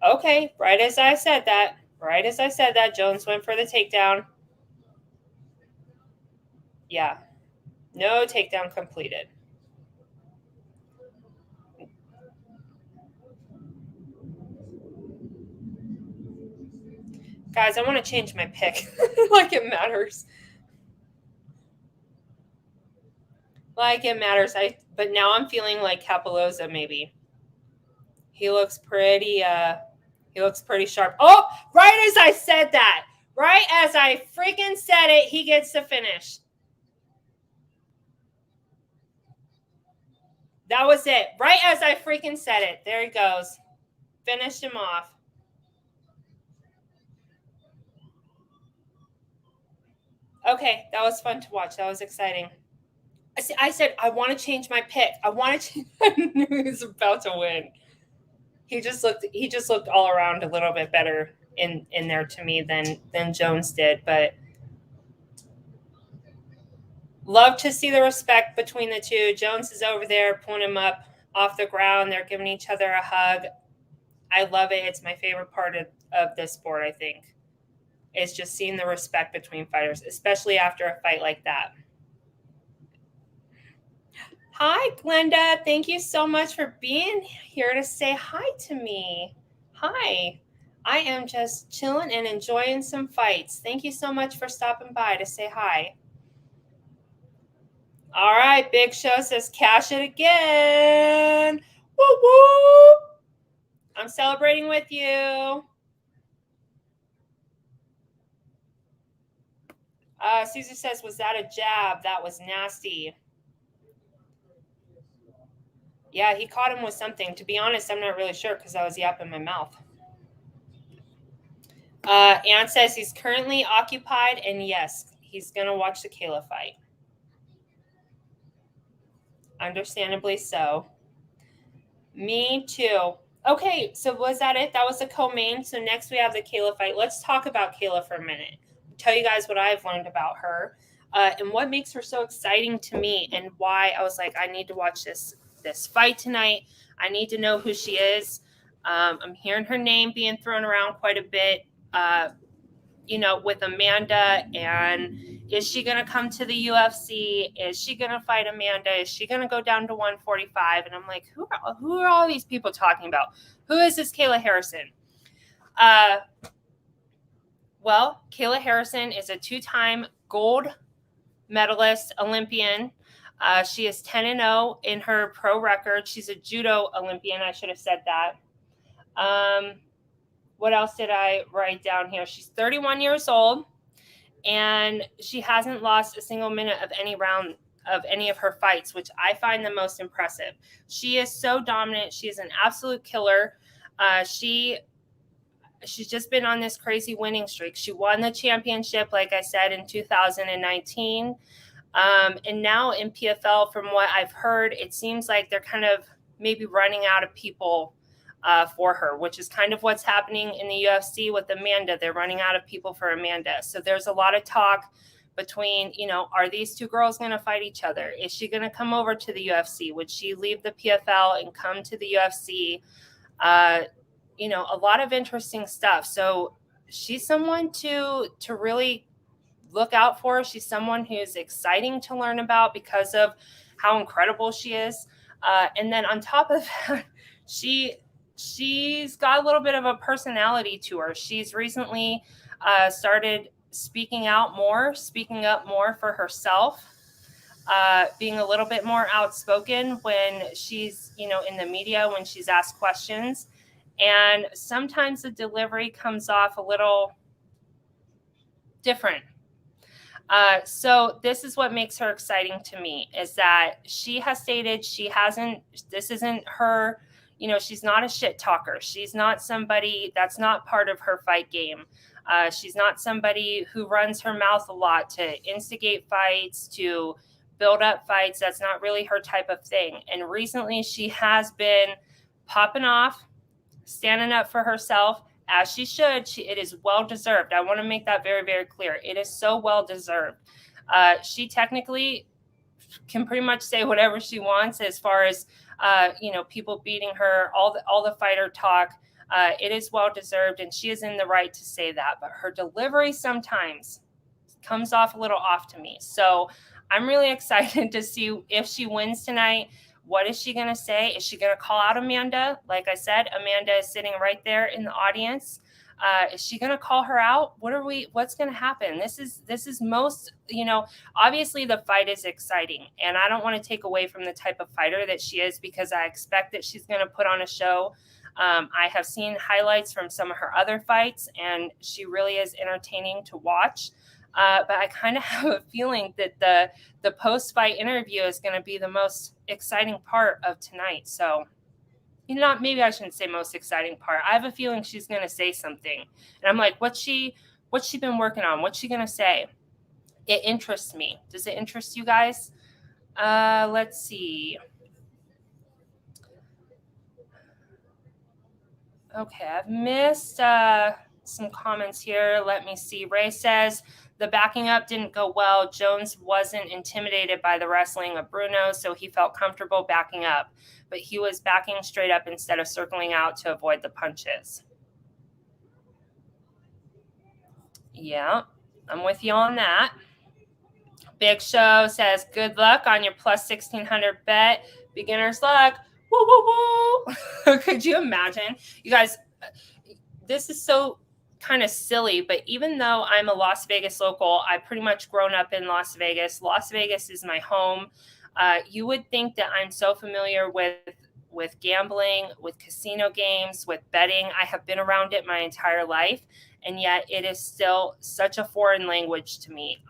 Okay, right as I said that, Jones went for the takedown. Yeah, no takedown completed. Guys, I want to change my pick. Like it matters. Like it matters. But now I'm feeling like Capoloza maybe. He looks pretty sharp. Oh, right as I said that. Right as I freaking said it, he gets the finish. That was it. Right as I freaking said it. There he goes. Finished him off. Okay, that was fun to watch. That was exciting. I said, I want to change my pick. I want to change. I knew he was about to win. He just looked all around a little bit better in there to me than Jones did. But love to see the respect between the two. Jones is over there pulling him up off the ground. They're giving each other a hug. I love it. It's my favorite part of this sport, I think. Is just seeing the respect between fighters, especially after a fight like that. Hi, Glenda. Thank you so much for being here to say hi to me. Hi. I am just chilling and enjoying some fights. Thank you so much for stopping by to say hi. All right, Big Show says cash it again. Woo woo! I'm celebrating with you. Caesar says, was that a jab? That was nasty. Yeah, he caught him with something. To be honest, I'm not really sure because I was yapping my mouth. Ann says he's currently occupied, and yes, he's going to watch the Kayla fight. Understandably so. Me too. Okay, so was that it? That was the co-main. So next we have the Kayla fight. Let's talk about Kayla for a minute. Tell you guys what I've learned about her and what makes her so exciting to me and why I was like, I need to watch this fight tonight. I need to know who she is. I'm hearing her name being thrown around quite a bit, with Amanda. And is she going to come to the UFC? Is she going to fight Amanda? Is she going to go down to 145? And I'm like, who are all these people talking about? Who is this Kayla Harrison? Well, Kayla Harrison is a 2-time gold medalist Olympian. She is 10-0 in her pro record. She's a judo Olympian. I should have said that. What else did I write down here? She's 31 years old, and she hasn't lost a single minute of any round of any of her fights, which I find the most impressive. She is so dominant. She is an absolute killer. She's just been on this crazy winning streak. She won the championship, like I said, in 2019. And now in PFL, from what I've heard, it seems like they're kind of maybe running out of people for her, which is kind of what's happening in the UFC with Amanda. They're running out of people for Amanda. So there's a lot of talk between, are these two girls going to fight each other? Is she going to come over to the UFC? Would she leave the PFL and come to the UFC? A lot of interesting stuff. So she's someone to really look out for. She's someone who's exciting to learn about because of how incredible she is. And then on top of that, she's got a little bit of a personality to her. She's recently started speaking up more for herself, being a little bit more outspoken when she's, in the media, when she's asked questions. And sometimes the delivery comes off a little different. So this is what makes her exciting to me, is that she has stated this isn't her, she's not a shit talker. She's not somebody that's not part of her fight game. She's not somebody who runs her mouth a lot to instigate fights, to build up fights. That's not really her type of thing. And recently she has been popping off, standing up for herself, as she should. It is well-deserved. I want to make that very, very clear. It is so well-deserved. She technically can pretty much say whatever she wants as far as, people beating her, all the fighter talk. It is well-deserved, and she is in the right to say that. But her delivery sometimes comes off a little off to me. So I'm really excited to see if she wins tonight. What is she going to say? Is she going to call out Amanda? Like I said, Amanda is sitting right there in the audience. Is she going to call her out? What's going to happen? This is most, obviously the fight is exciting, and I don't want to take away from the type of fighter that she is, because I expect that she's going to put on a show. I have seen highlights from some of her other fights, and she really is entertaining to watch. But I kind of have a feeling that the post-fight interview is going to be the most exciting part of tonight. So, maybe I shouldn't say most exciting part. I have a feeling she's going to say something. And I'm like, what's she been working on? What's she going to say? It interests me. Does it interest you guys? Let's see. Okay, I've missed some comments here. Let me see. Ray says, the backing up didn't go well. Jones wasn't intimidated by the wrestling of Bruno, so he felt comfortable backing up. But he was backing straight up instead of circling out to avoid the punches. Yeah, I'm with you on that. Big Show says, good luck on your plus 1,600 bet. Beginner's luck. Woo, woo, woo. Could you imagine? You guys, this is so kind of silly, but even though I'm a Las Vegas local, I've pretty much grown up in Las Vegas. Las Vegas is my home. You would think that I'm so familiar with gambling, with casino games, with betting. I have been around it my entire life, and yet it is still such a foreign language to me.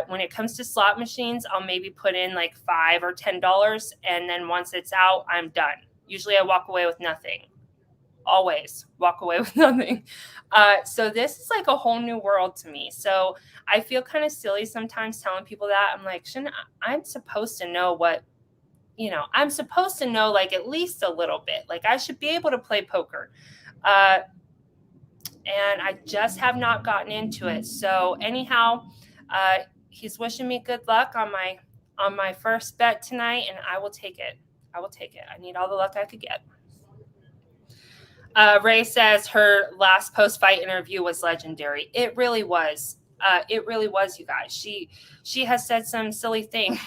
When it comes to slot machines, I'll maybe put in like $5 or $10, and then once it's out, I'm done. Usually I walk away with nothing. Always walk away with nothing. So this is like a whole new world to me. So I feel kind of silly sometimes telling people that. I'm like, I'm supposed to know what, I'm supposed to know like at least a little bit. Like I should be able to play poker. And I just have not gotten into it. So anyhow, he's wishing me good luck on my first bet tonight, and I will take it. I need all the luck I could get. Ray says her last post-fight interview was legendary. It really was. You guys. She has said some silly things,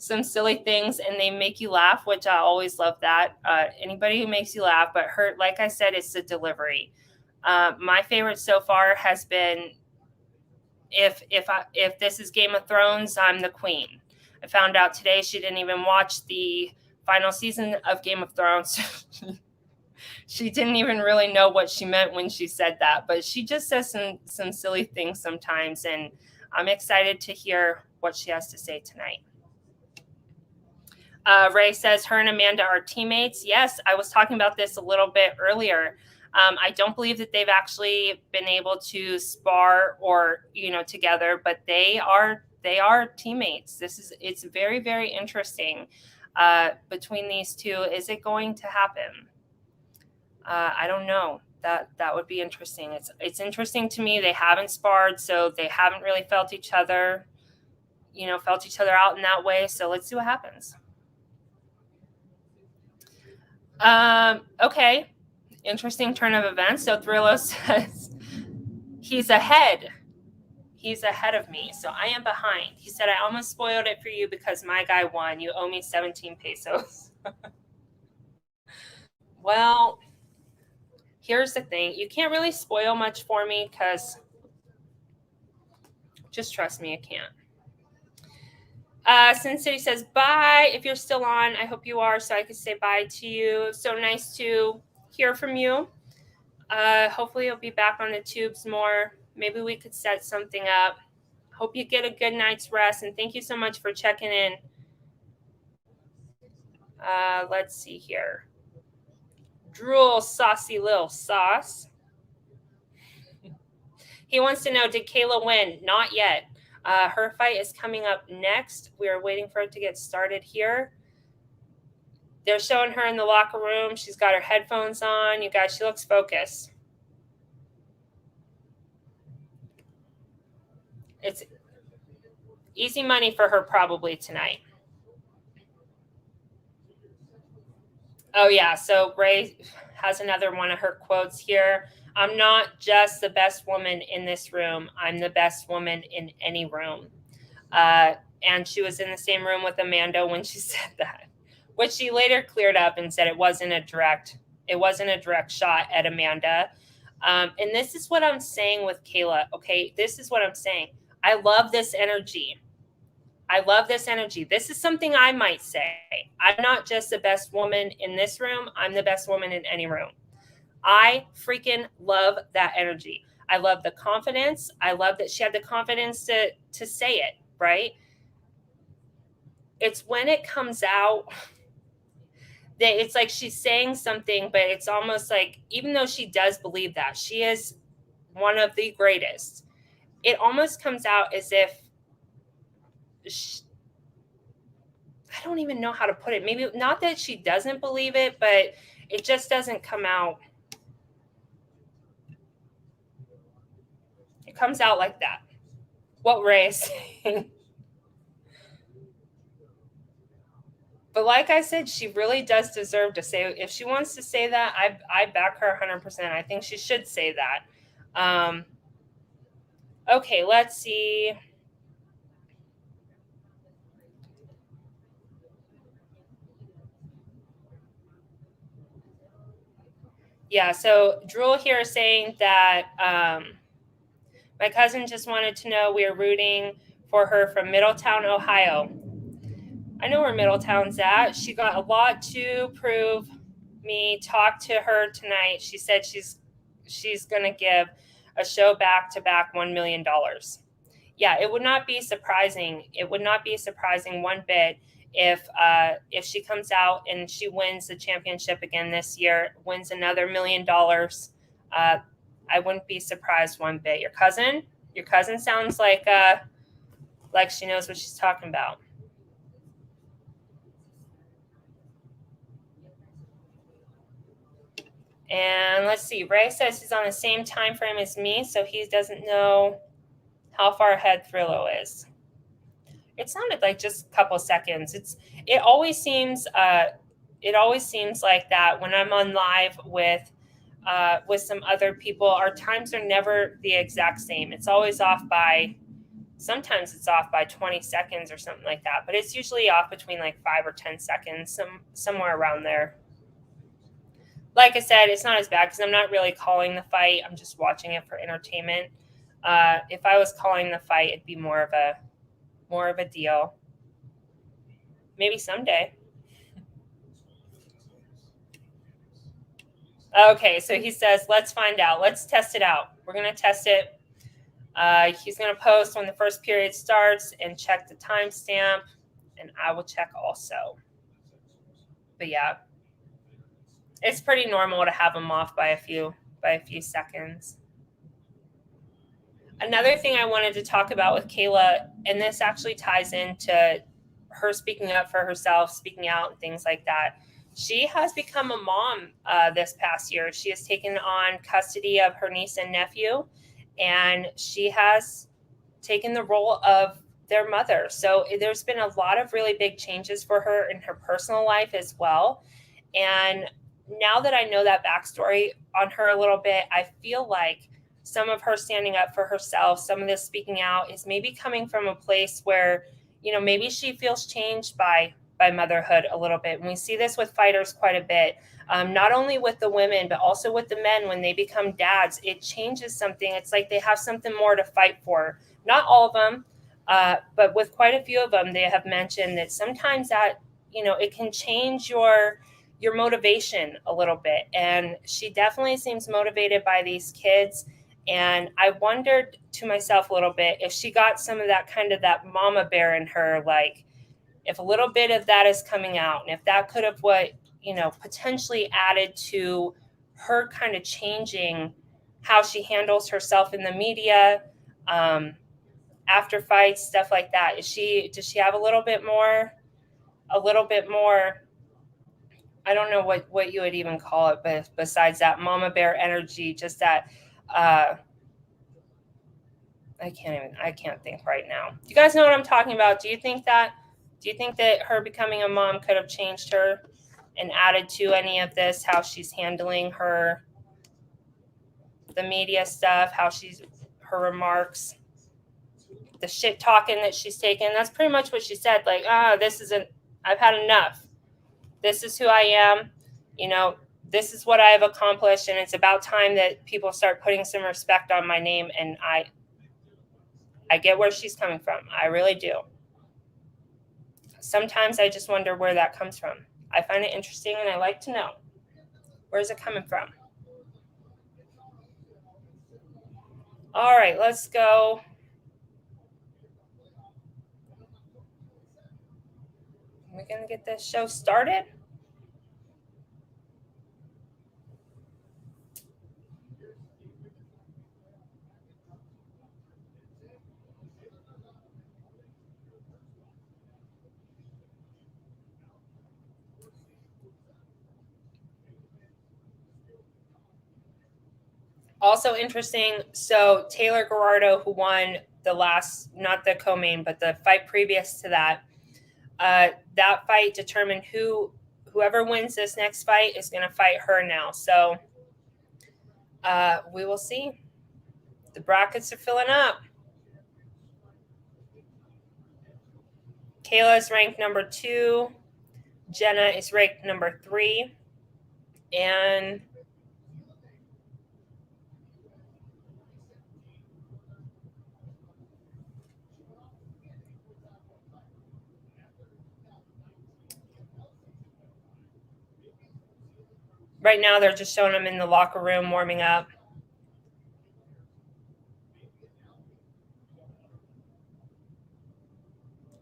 and they make you laugh, which I always love that. Anybody who makes you laugh, but her, like I said, it's the delivery. My favorite so far has been, if this is Game of Thrones, I'm the queen. I found out today she didn't even watch the final season of Game of Thrones. She didn't even really know what she meant when she said that, but she just says some silly things sometimes, and I'm excited to hear what she has to say tonight. Ray says her and Amanda are teammates. Yes, I was talking about this a little bit earlier. I don't believe that they've actually been able to spar or, together, but they are teammates. It's very, very interesting between these two. Is it going to happen? I don't know. That would be interesting. It's interesting to me. They haven't sparred, so they haven't really felt each other out in that way. So let's see what happens. Okay. Interesting turn of events. So Thrillo says he's ahead of me, so I am behind. He said, I almost spoiled it for you because my guy won. You owe me 17 pesos. Well, here's the thing. You can't really spoil much for me because just trust me, I can't. Sin City says, bye. If you're still on, I hope you are, so I could say bye to you. So nice to hear from you. Hopefully you'll be back on the tubes more. Maybe we could set something up. Hope you get a good night's rest, and thank you so much for checking in. Let's see here. Drool, saucy little sauce. He wants to know, did Kayla win? Not yet. Her fight is coming up next. We are waiting for it to get started here. They're showing her in the locker room. She's got her headphones on. You guys, she looks focused. It's easy money for her probably tonight. Oh, yeah. So Ray has another one of her quotes here. I'm not just the best woman in this room. I'm the best woman in any room. And she was in the same room with Amanda when she said that, which she later cleared up and said it wasn't a direct shot at Amanda. And this is what I'm saying with Kayla. Okay, this is what I'm saying. I love this energy. This is something I might say. I'm not just the best woman in this room. I'm the best woman in any room. I freaking love that energy. I love the confidence. I love that she had the confidence to say it, right? It's when it comes out that it's like she's saying something, but it's almost like, even though she does believe that she is one of the greatest, it almost comes out as if I don't even know how to put it. Maybe not that she doesn't believe it, but it just doesn't come out. It comes out like that. What Ray is saying. But like I said, she really does deserve to say, if she wants to say that, I back her 100%. I think she should say that. Okay, let's see. Yeah, so Drool here is saying that my cousin just wanted to know we are rooting for her from Middletown, Ohio. I know where Middletown's at. She got a lot to prove me. Talked to her tonight. She said she's going to give a show back-to-back $1 million. Yeah, it would not be surprising. It would not be surprising one bit if she comes out and she wins the championship again this year, wins another $1 million. I wouldn't be surprised one bit. Your cousin sounds like she knows what she's talking about. And let's see. Ray says he's on the same time frame as me, so he doesn't know how far ahead Thrillo is. It sounded like just a couple seconds. It always seems like that when I'm on live with some other people. Our times are never the exact same. It's always off by, sometimes it's off by 20 seconds or something like that, but it's usually off between like 5 or 10 seconds, somewhere around there. Like I said, it's not as bad because I'm not really calling the fight. I'm just watching it for entertainment. If I was calling the fight, it'd be more of a deal. Maybe someday. Okay, so he says, let's find out. Let's test it out. We're going to test it. He's going to post when the first period starts and check the timestamp, and I will check also. But yeah, it's pretty normal to have them off by a few seconds. Another thing I wanted to talk about with Kayla, and this actually ties into her speaking up for herself, speaking out, and things like that. She has become a mom this past year. She has taken on custody of her niece and nephew, and she has taken the role of their mother. So there's been a lot of really big changes for her in her personal life as well. And now that I know that backstory on her a little bit, I feel like some of her standing up for herself, some of this speaking out is maybe coming from a place where, maybe she feels changed by motherhood a little bit. And we see this with fighters quite a bit, not only with the women, but also with the men. When they become dads, it changes something. It's like they have something more to fight for. Not all of them, but with quite a few of them, they have mentioned that sometimes that, it can change your motivation a little bit. And she definitely seems motivated by these kids. And I wondered to myself a little bit if she got some of that that mama bear in her, like if a little bit of that is coming out, and if that could have potentially added to her kind of changing how she handles herself in the media, after fights, stuff like that. Does she have a little bit more, I don't know what you would even call it, but besides that mama bear energy, just that, I can't think right now. Do you guys know what I'm talking about? Do you think that her becoming a mom could have changed her and added to any of this, how she's handling the media stuff, her remarks, the shit talking that she's taken? That's pretty much what she said. Like, I've had enough. This is who I am. This is what I have accomplished, and it's about time that people start putting some respect on my name. And I get where she's coming from. I really do. Sometimes I just wonder where that comes from. I find it interesting, and I like to know, where's it coming from? All right, let's go. We're going to get this show started. Also interesting, so Taylor Gerardo, who won the last, not the co-main, but the fight previous to that, that fight determined whoever wins this next fight is going to fight her now. So we will see. The brackets are filling up. Kayla is ranked number 2. Genah is ranked number 3. And right now they're just showing them in the locker room warming up.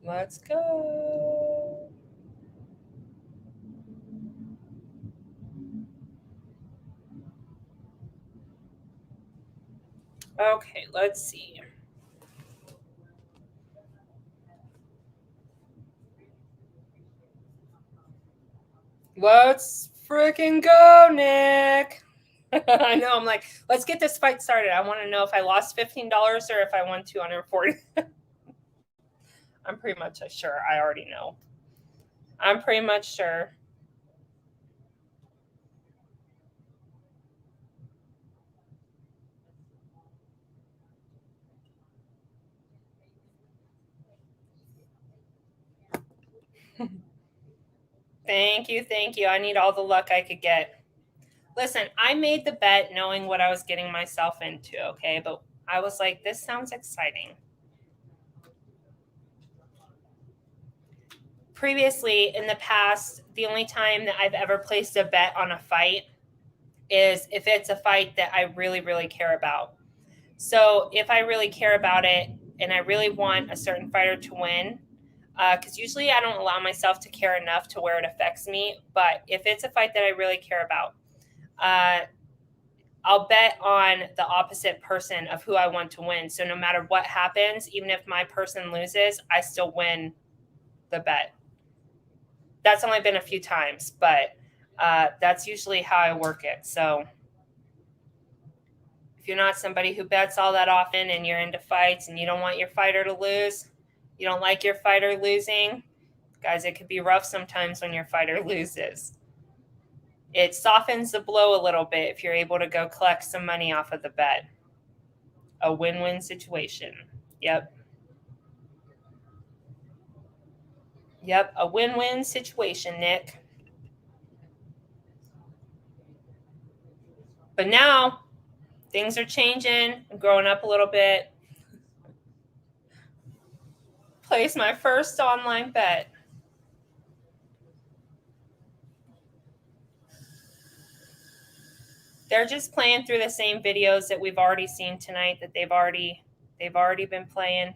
Let's go. Okay, let's see. Let's freaking go, Nick. I know. I'm like, let's get this fight started. I want to know if I lost $15 or if I won $240. I'm pretty much sure. I already know. I'm pretty much sure. Thank you. Thank you. I need all the luck I could get. Listen, I made the bet knowing what I was getting myself into, okay? But I was like, this sounds exciting. Previously, in the past, the only time that I've ever placed a bet on a fight is if it's a fight that I really, really care about. So if I really care about it and I really want a certain fighter to win, because usually I don't allow myself to care enough to where it affects me. But if it's a fight that I really care about, I'll bet on the opposite person of who I want to win. So no matter what happens, even if my person loses, I still win the bet. That's only been a few times, but that's usually how I work it. So if you're not somebody who bets all that often and you're into fights and you don't want your fighter to lose, you don't like your fighter losing, guys, it could be rough sometimes when your fighter loses. It softens the blow a little bit if you're able to go collect some money off of the bet. A win-win situation. Yep. Yep, a win-win situation, Nick. But now things are changing. I'm growing up a little bit. Place my first online bet. They're just playing through the same videos that we've already seen tonight that they've already been playing.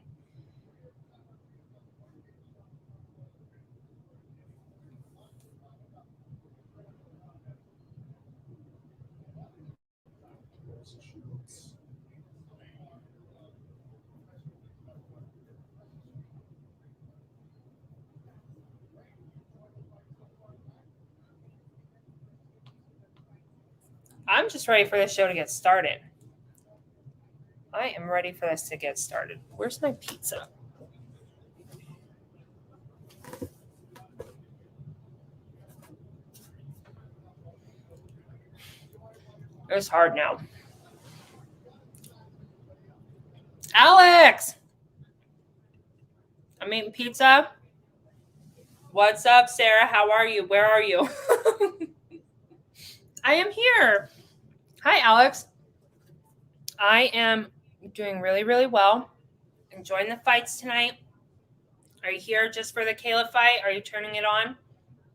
I'm just ready for this show to get started. I am ready for this to get started. Where's my pizza? It's hard now. Alex! I'm eating pizza. What's up, Sarah? How are you? Where are you? I am here. Hi, Alex. I am doing really, really well. Enjoying the fights tonight. Are you here just for the Kayla fight? Are you turning it on?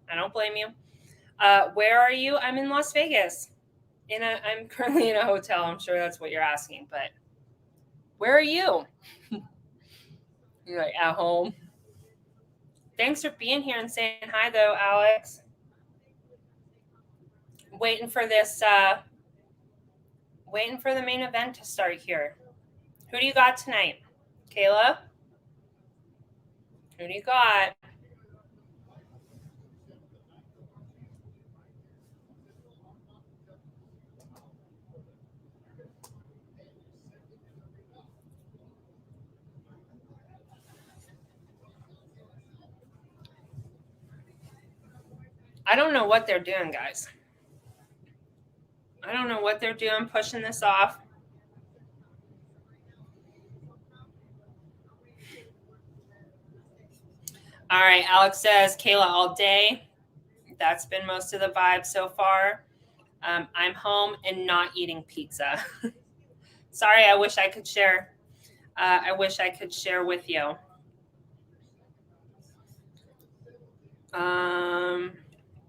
I don't blame you. Where are you? I'm in Las Vegas. I'm currently in a hotel. I'm sure that's what you're asking, but Where are you? You're like at home. Thanks for being here and saying hi, though, Alex. Waiting for this. Waiting for the main event to start here. Who do you got tonight, Kayla? Who do you got? I don't know what they're doing, guys. I don't know what they're doing, pushing this off. All right, Alex says Kayla all day. That's been most of the vibe so far. I'm home and not eating pizza. Sorry, I wish I could share. I wish I could share with you.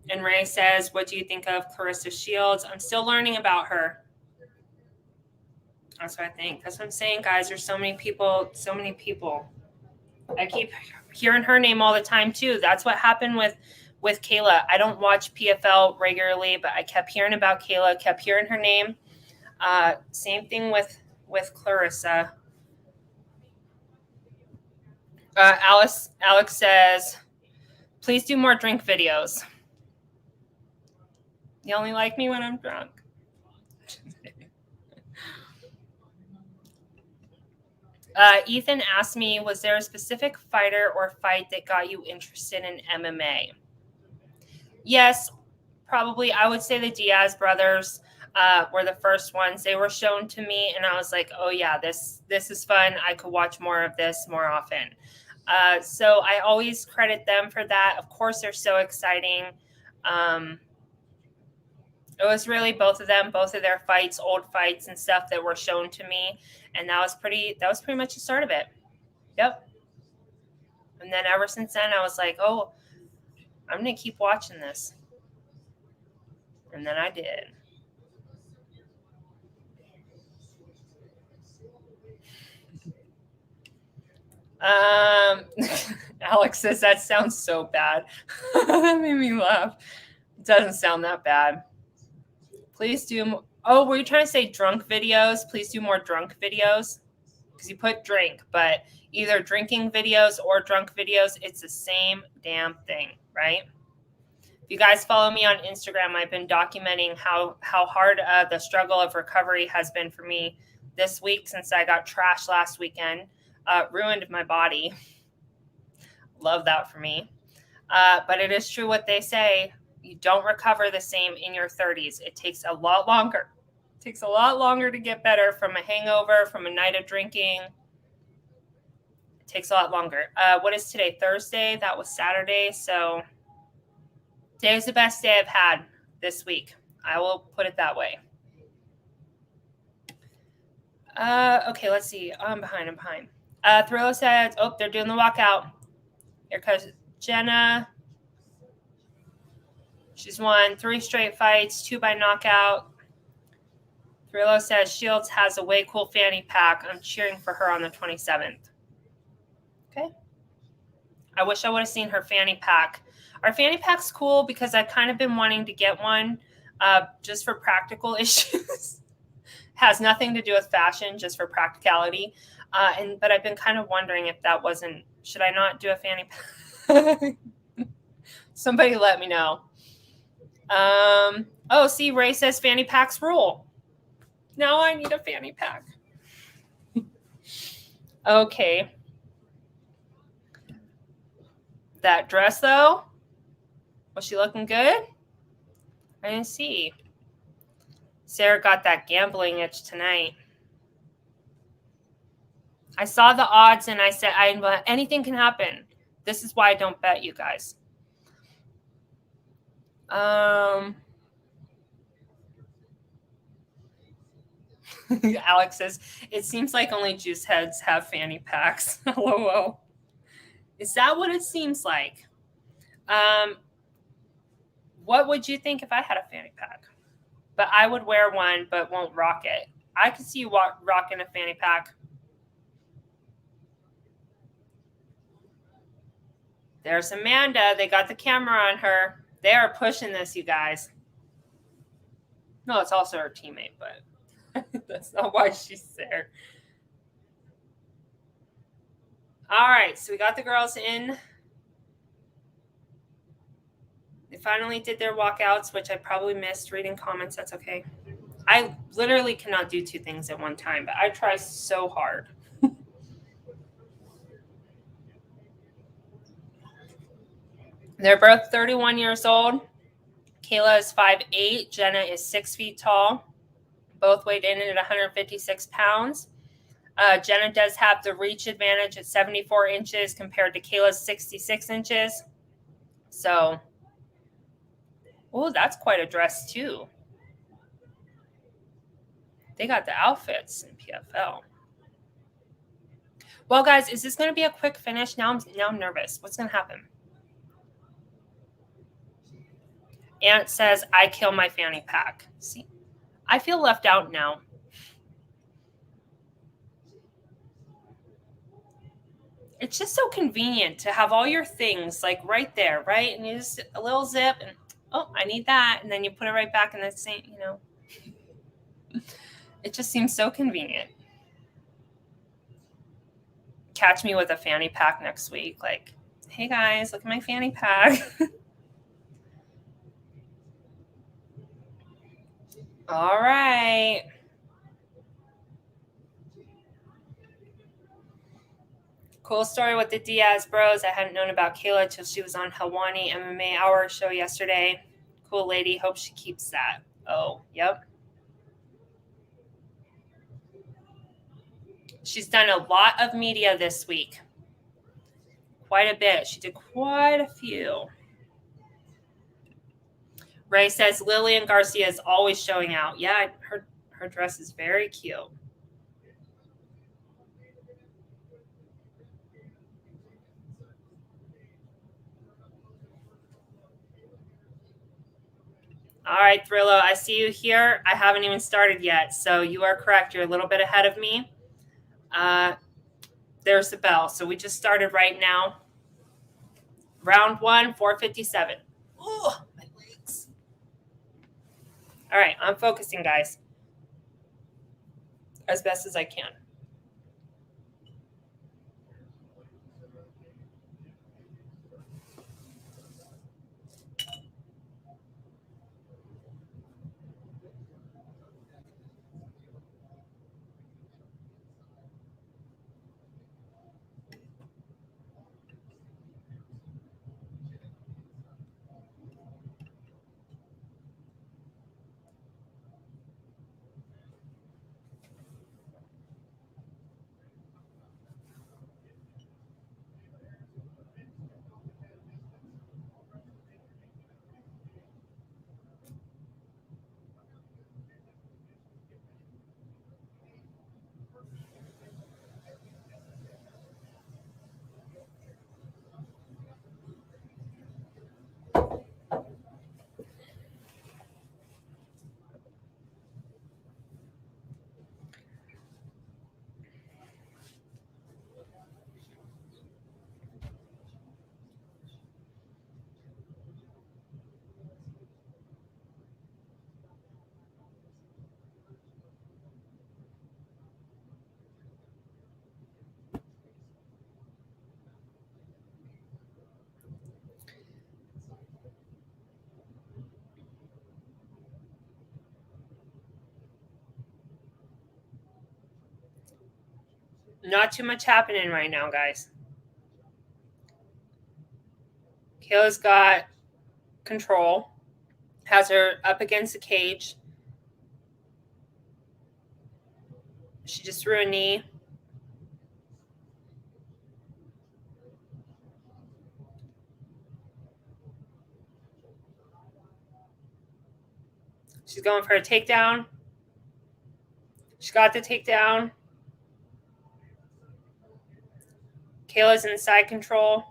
And Ray says, what do you think of Clarissa Shields? I'm still learning about her. That's what I think. That's what I'm saying, guys. There's so many people, so many people. I keep hearing her name all the time, too. That's what happened with Kayla. I don't watch PFL regularly, but I kept hearing about Kayla, kept hearing her name. Same thing with Clarissa. Alex says, please do more drink videos. You only like me when I'm drunk. Ethan asked me, was there a specific fighter or fight that got you interested in MMA? Yes, probably. I would say the Diaz brothers were the first ones. They were shown to me, and I was like, oh, yeah, this is fun. I could watch more of this more often. So I always credit them for that. Of course, they're so exciting. It was really both of them, both of their fights, old fights and stuff that were shown to me. And that was pretty much the start of it. Yep. And then ever since then, I was like, oh, I'm going to keep watching this. And then I did. Alex says that sounds so bad. That made me laugh. It doesn't sound that bad. Please do. Oh, were you trying to say drunk videos? Please do more drunk videos. Because you put drink, but either drinking videos or drunk videos, it's the same damn thing, right? If you guys follow me on Instagram, I've been documenting how hard the struggle of recovery has been for me this week since I got trashed last weekend. Ruined my body. Love that for me. But it is true what they say. You don't recover the same in your 30s. It takes a lot longer. It takes a lot longer to get better from a hangover, from a night of drinking. It takes a lot longer. What is today? Thursday? That was Saturday. So today is the best day I've had this week. I will put it that way. Okay, let's see. I'm behind. Thrillo says, oh, they're doing the walkout. Here comes Genah. She's won 3 straight fights, 2 by knockout. Thrillo says Shields has a way cool fanny pack. I'm cheering for her on the 27th. Okay. I wish I would have seen her fanny pack. Our fanny pack's cool because I've kind of been wanting to get one just for practical issues. Has nothing to do with fashion, just for practicality. But I've been kind of wondering if that wasn't, should I not do a fanny pack? Somebody let me know. Oh, see, Ray says fanny packs rule. Now I need a fanny pack. Okay. That dress, though, was she looking good? I didn't see. Sarah got that gambling itch tonight. I saw the odds and I said, anything can happen. This is why I don't bet, you guys. Alex says, it seems like only juice heads have fanny packs. LOL. Is that what it seems like? What would you think if I had a fanny pack? But I would wear one, but won't rock it. I could see you rocking a fanny pack. There's Amanda. They got the camera on her. They are pushing this, you guys. No, it's also her teammate, but that's not why she's there. All right, so we got the girls in. They finally did their walkouts, which I probably missed reading comments. That's okay. I literally cannot do two things at one time, but I try so hard. They're both 31 years old. Kayla is 5'8". Genah is 6 feet tall. Both weighed in at 156 pounds. Genah does have the reach advantage at 74 inches compared to Kayla's 66 inches. So, oh, that's quite a dress too. They got the outfits in PFL. Well, guys, is this going to be a quick finish? Now I'm nervous. What's going to happen? Aunt says, I kill my fanny pack. See, I feel left out now. It's just so convenient to have all your things like right there, right? And you just a little zip and, oh, I need that. And then you put it right back in the same, you know. It just seems so convenient. Catch me with a fanny pack next week. Like, hey guys, look at my fanny pack. All right. Cool story with the Diaz bros. I hadn't known about Kayla till she was on Helwani MMA Hour show yesterday. Cool lady. Hope she keeps that. Oh, yep. She's done a lot of media this week. Quite a bit. She did quite a few. Ray says Lillian Garcia is always showing out. Yeah, her dress is very cute. All right, Thrillo, I see you here. I haven't even started yet, so you are correct. You're a little bit ahead of me. There's the bell. So we just started right now. Round 1, 4:57. Ooh, my legs. All right, I'm focusing, guys, as best as I can. Not too much happening right now, guys. Kayla's got control, has her up against the cage. She just threw a knee. She's going for a takedown. She got the takedown. Kayla's in side control.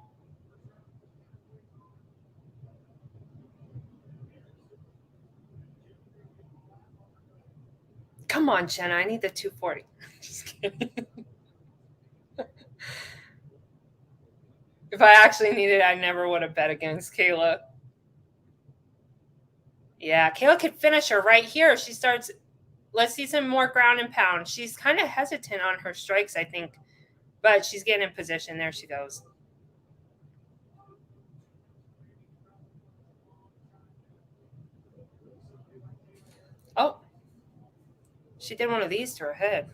Come on, Genah. I need the 240. Just kidding. If I actually needed it, I never would have bet against Kayla. Yeah, Kayla could finish her right here. She starts. Let's see some more ground and pound. She's kind of hesitant on her strikes, I think, but she's getting in position. There she goes. Oh, she did one of these to her head.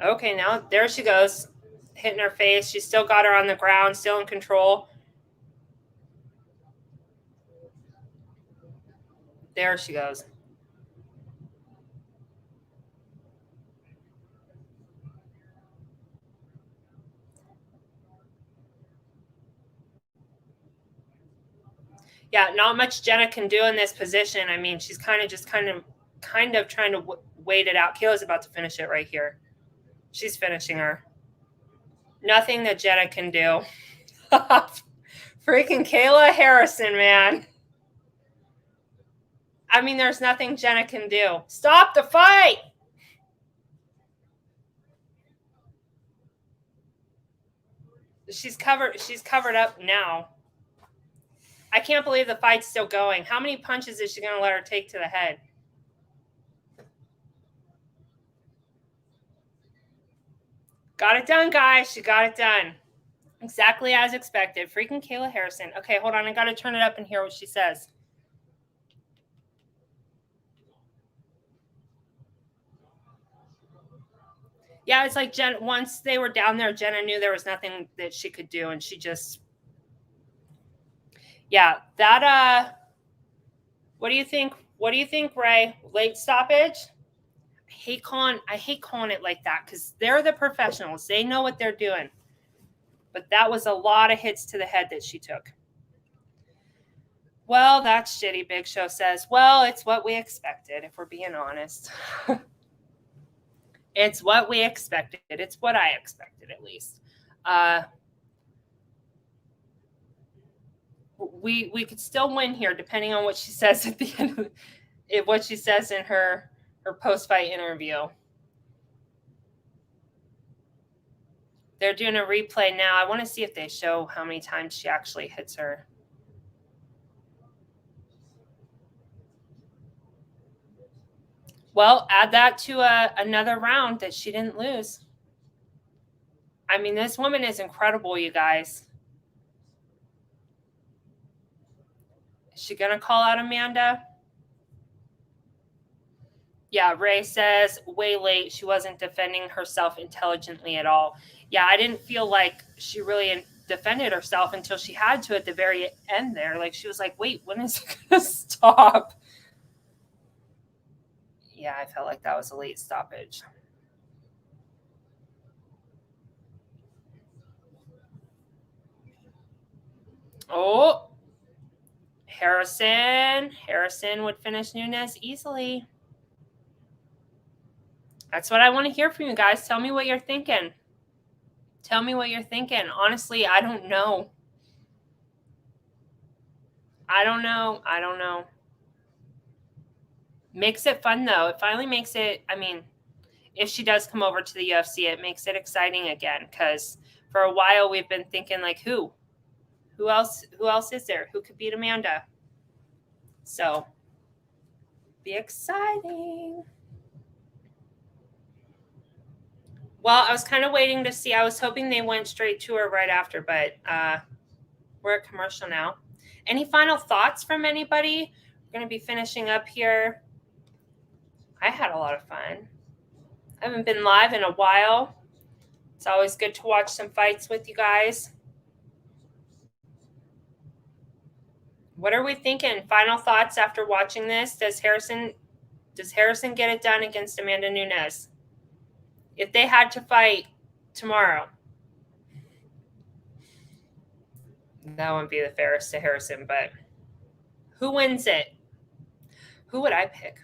Okay, now there she goes, hitting her face. She's still got her on the ground, still in control. There she goes. Yeah, not much Genah can do in this position. I mean, she's kind of trying to wait it out. Kayla's about to finish it right here. She's finishing her. Nothing that Genah can do. Freaking Kayla Harrison, man. I mean, there's nothing Genah can do. Stop the fight! She's covered up now. I can't believe the fight's still going. How many punches is she going to let her take to the head? Got it done, guys. She got it done. Exactly as expected. Freaking Kayla Harrison. Okay, hold on. I got to turn it up and hear what she says. Yeah, it's like once they were down there, Genah knew there was nothing that she could do, and she just, yeah, that. What do you think? What do you think, Ray? Late stoppage? I hate calling it like that because they're the professionals. They know what they're doing. But that was a lot of hits to the head that she took. Well, that's shitty, Big Show says. Well, it's what we expected, if we're being honest. It's what we expected. It's what I expected, at least. We could still win here, depending on what she says at the end of it, what she says in her post-fight interview. They're doing a replay now. I want to see if they show how many times she actually hits her. Well, add that to another round that she didn't lose. I mean, this woman is incredible, you guys. Is she going to call out Amanda? Yeah, Ray says, way late. She wasn't defending herself intelligently at all. Yeah, I didn't feel like she really defended herself until she had to at the very end there. Like, she was like, wait, when is it going to stop? Yeah, I felt like that was a late stoppage. Oh, Harrison would finish Nunes easily. That's what I want to hear from you guys. Tell me what you're thinking. Tell me what you're thinking. Honestly, I don't know. I don't know. Makes it fun, though. It finally makes it, I mean, if she does come over to the UFC, it makes it exciting again. Because for a while, we've been thinking, like, who else is there? Who could beat Amanda? So, be exciting. Well, I was kind of waiting to see. I was hoping they went straight to her right after, but we're at commercial now. Any final thoughts from anybody? We're going to be finishing up here. I had a lot of fun. I haven't been live in a while. It's always good to watch some fights with you guys. What are we thinking? Final thoughts after watching this? Does Harrison get it done against Amanda Nunes? If they had to fight tomorrow, that wouldn't be the fairest to Harrison, but who wins it? Who would I pick?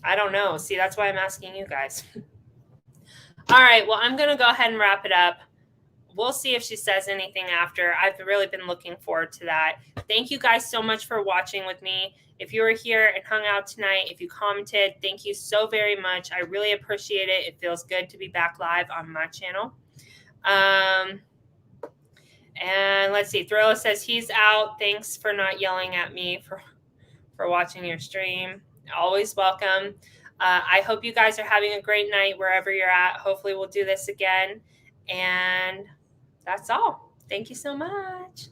I don't know. See, that's why I'm asking you guys. All right, well, I'm going to go ahead and wrap it up. we'll see if she says anything after. I've really been looking forward to that. Thank you guys so much for watching with me. If you were here and hung out tonight, if you commented, thank you so very much. I really appreciate it. It feels good to be back live on my channel. And let's see. Thrilla says he's out. Thanks for not yelling at me for watching your stream. Always welcome. I hope you guys are having a great night wherever you're at. Hopefully we'll do this again. And that's all. Thank you so much.